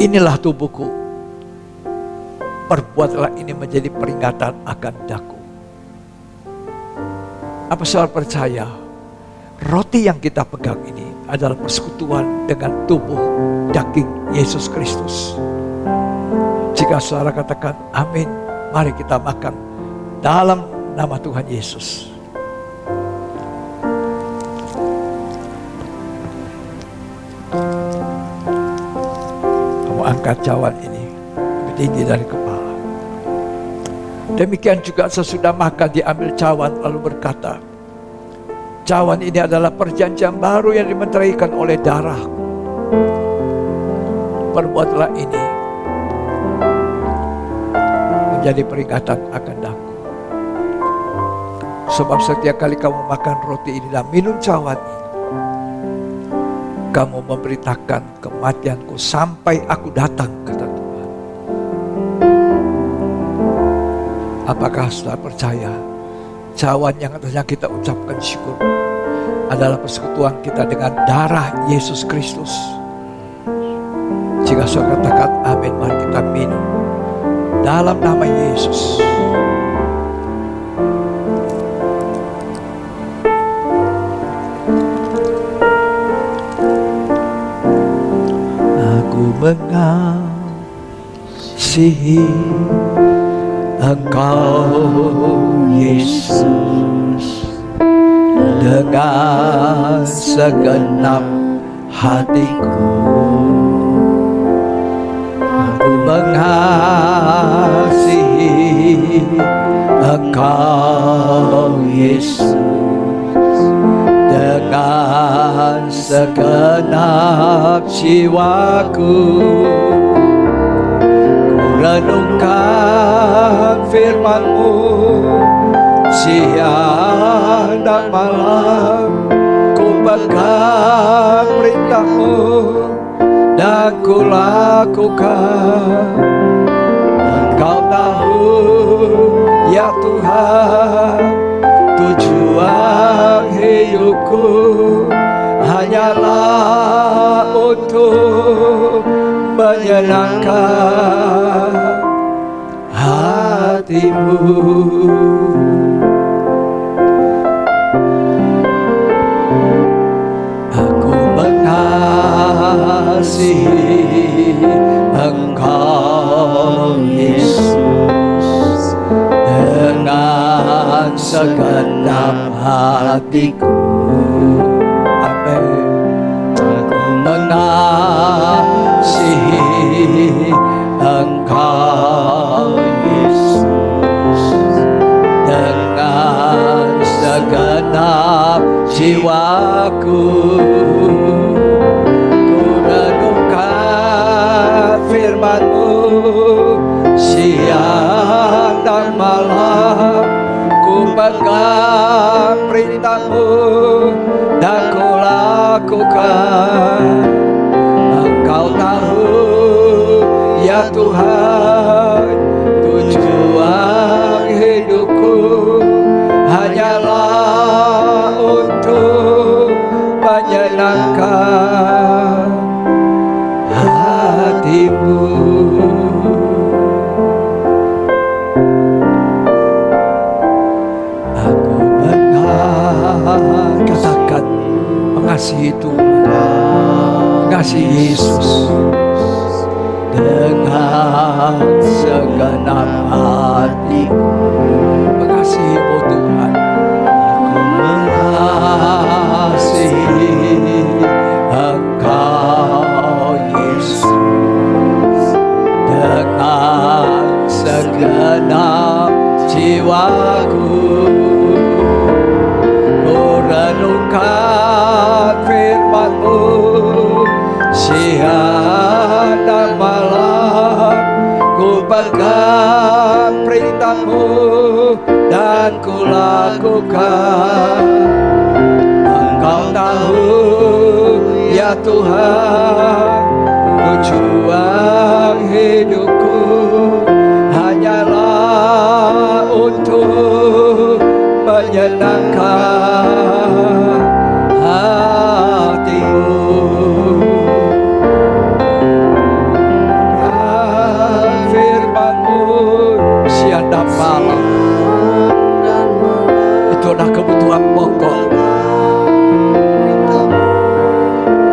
Inilah tubuhku, perbuatlah ini menjadi peringatan akan daku. Apa saudara percaya? Roti yang kita pegang ini adalah persekutuan dengan tubuh daging Yesus Kristus. Jika saudara katakan amin, mari kita makan dalam nama Tuhan Yesus. Kamu angkat cawan ini lebih tinggi dari kepala. Demikian juga sesudah makan diambil cawan lalu berkata, Cawan ini adalah perjanjian baru yang dimeteraikan oleh darahku. Perbuatlah ini menjadi peringatan akan aku. Sebab setiap kali kamu makan roti ini dan minum cawan ini, kamu memberitakan kematianku sampai aku datang, kata Tuhan. Apakah saudara percaya cawan yang atasnya kita ucapkan syukur adalah persekutuan kita dengan darah Yesus Kristus? Jika saudara katakan amin, mari kita minum dalam nama Yesus. Aku mengasihi Engkau Yesus dengan segenap hatiku. Aku mengasihi Engkau Yesus dengan segenap jiwaku. Ku renungkan firman-Mu siang dan malam, ku pegang perintah-Mu dan ku lakukan. Engkau tahu ya Tuhan, tujuan hidupku hanyalah untuk menyenangkan hati-Mu. Aku mengasihi Engkau Yesus dengan segenap hatiku. Amin. Aku mengasihi Engkau Yesus dengan segenap jiwaku. Ku renungkan firman-Mu siang dan malam, ku pegang perintah-Mu dan ku lakukan. Engkau tahu ya Tuhan, tujuan hidupku hanyalah untuk menyenangkan hati-Mu. Aku katakan mengasihi Tuhan, mengasihi Yesus dengan segenap hatiku. Mengasihi-Mu Tuhan. Aku mengasihi Engkau Yesus dengan segenap jiwaku. Ku renungkan firman-Mu siang dan malam, ku pegang perintah-Mu dan ku lakukan. Engkau tahu ya Tuhan, tujuan hidupku hanyalah untuk menyenangkan hati-Mu. Firman-Mu siang dan malam, itu adalah kebutuhan pokok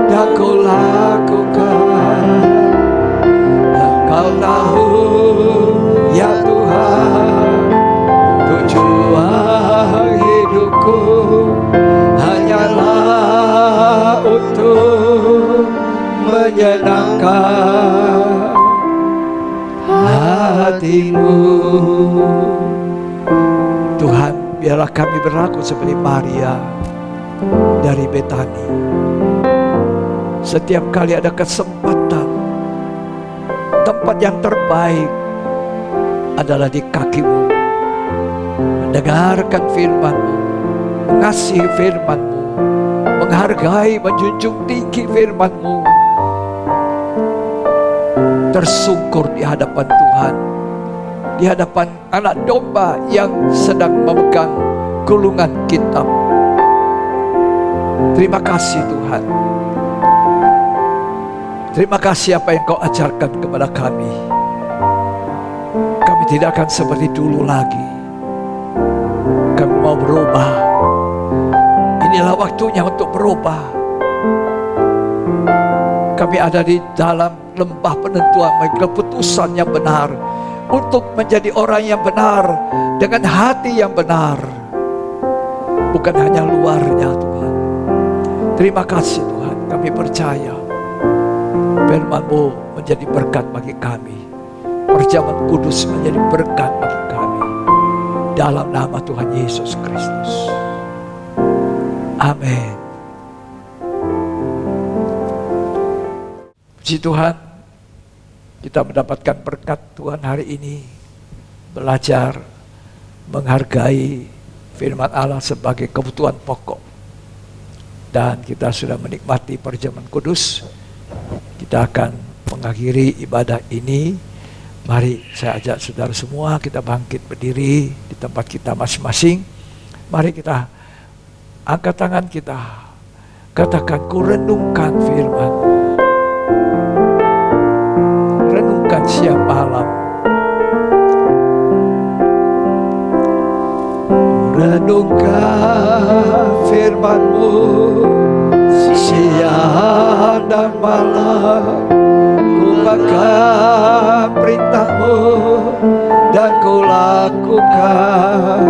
yang ku lakukan. Engkau tahu ya Tuhan, tujuan hidupku hanyalah untuk menyenangkan hati-Mu. Tuhan, biarlah kami berlaku seperti Maria dari Betani. Setiap kali ada kesempatan, tempat yang terbaik adalah di kaki-Mu, mendengarkan firman-Mu, mengasihi firman-Mu, menghargai, menjunjung tinggi firman-Mu, tersungkur di hadapan Tuhan, di hadapan anak domba yang sedang memegang gulungan kitab. Terima kasih Tuhan. Terima kasih apa yang Kau ajarkan kepada kami. Kami tidak akan seperti dulu lagi. Kami mau berubah. Inilah waktunya untuk berubah. Kami ada di dalam lembah penentuan keputusan yang benar, untuk menjadi orang yang benar dengan hati yang benar, bukan hanya luarnya Tuhan. Terima kasih Tuhan, kami percaya firman-Mu menjadi berkat bagi kami, perjamuan kudus menjadi berkat bagi kami, dalam nama Tuhan Yesus Kristus. Amin. Puji Tuhan, kita mendapatkan berkat Tuhan hari ini, belajar menghargai firman Allah sebagai kebutuhan pokok. Dan kita sudah menikmati perjamuan kudus. Kita akan mengakhiri ibadah ini. Mari saya ajak saudara semua kita bangkit berdiri di tempat kita masing-masing. Mari kita angkat tangan kita, katakan, ku renungkan firman. Renungkan siang malam. Renungkan firman-Mu siang dan malam. Ku pegang perintah-Mu dan ku lakukan.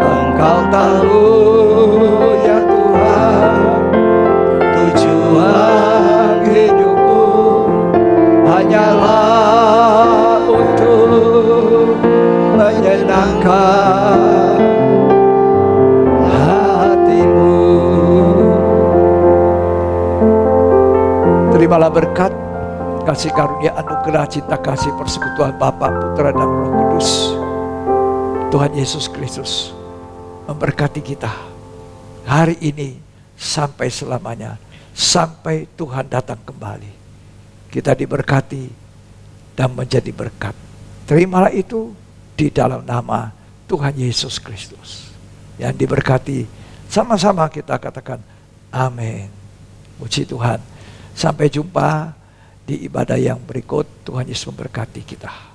Engkau tahu ya Tuhan, tujuan hidupku hanyalah untuk menyenangkan hati-Mu. Terimalah berkat, kasih karunia, anugerah, cinta kasih, persekutuan Bapa, Putra dan Roh Kudus. Tuhan Yesus Kristus memberkati kita hari ini sampai selamanya, sampai Tuhan datang kembali. Kita diberkati dan menjadi berkat. Terimalah itu di dalam nama Tuhan Yesus Kristus. Yang diberkati, sama-sama kita katakan amin. Puji Tuhan. Sampai jumpa di ibadah yang berikut. Tuhan Yesus memberkati kita.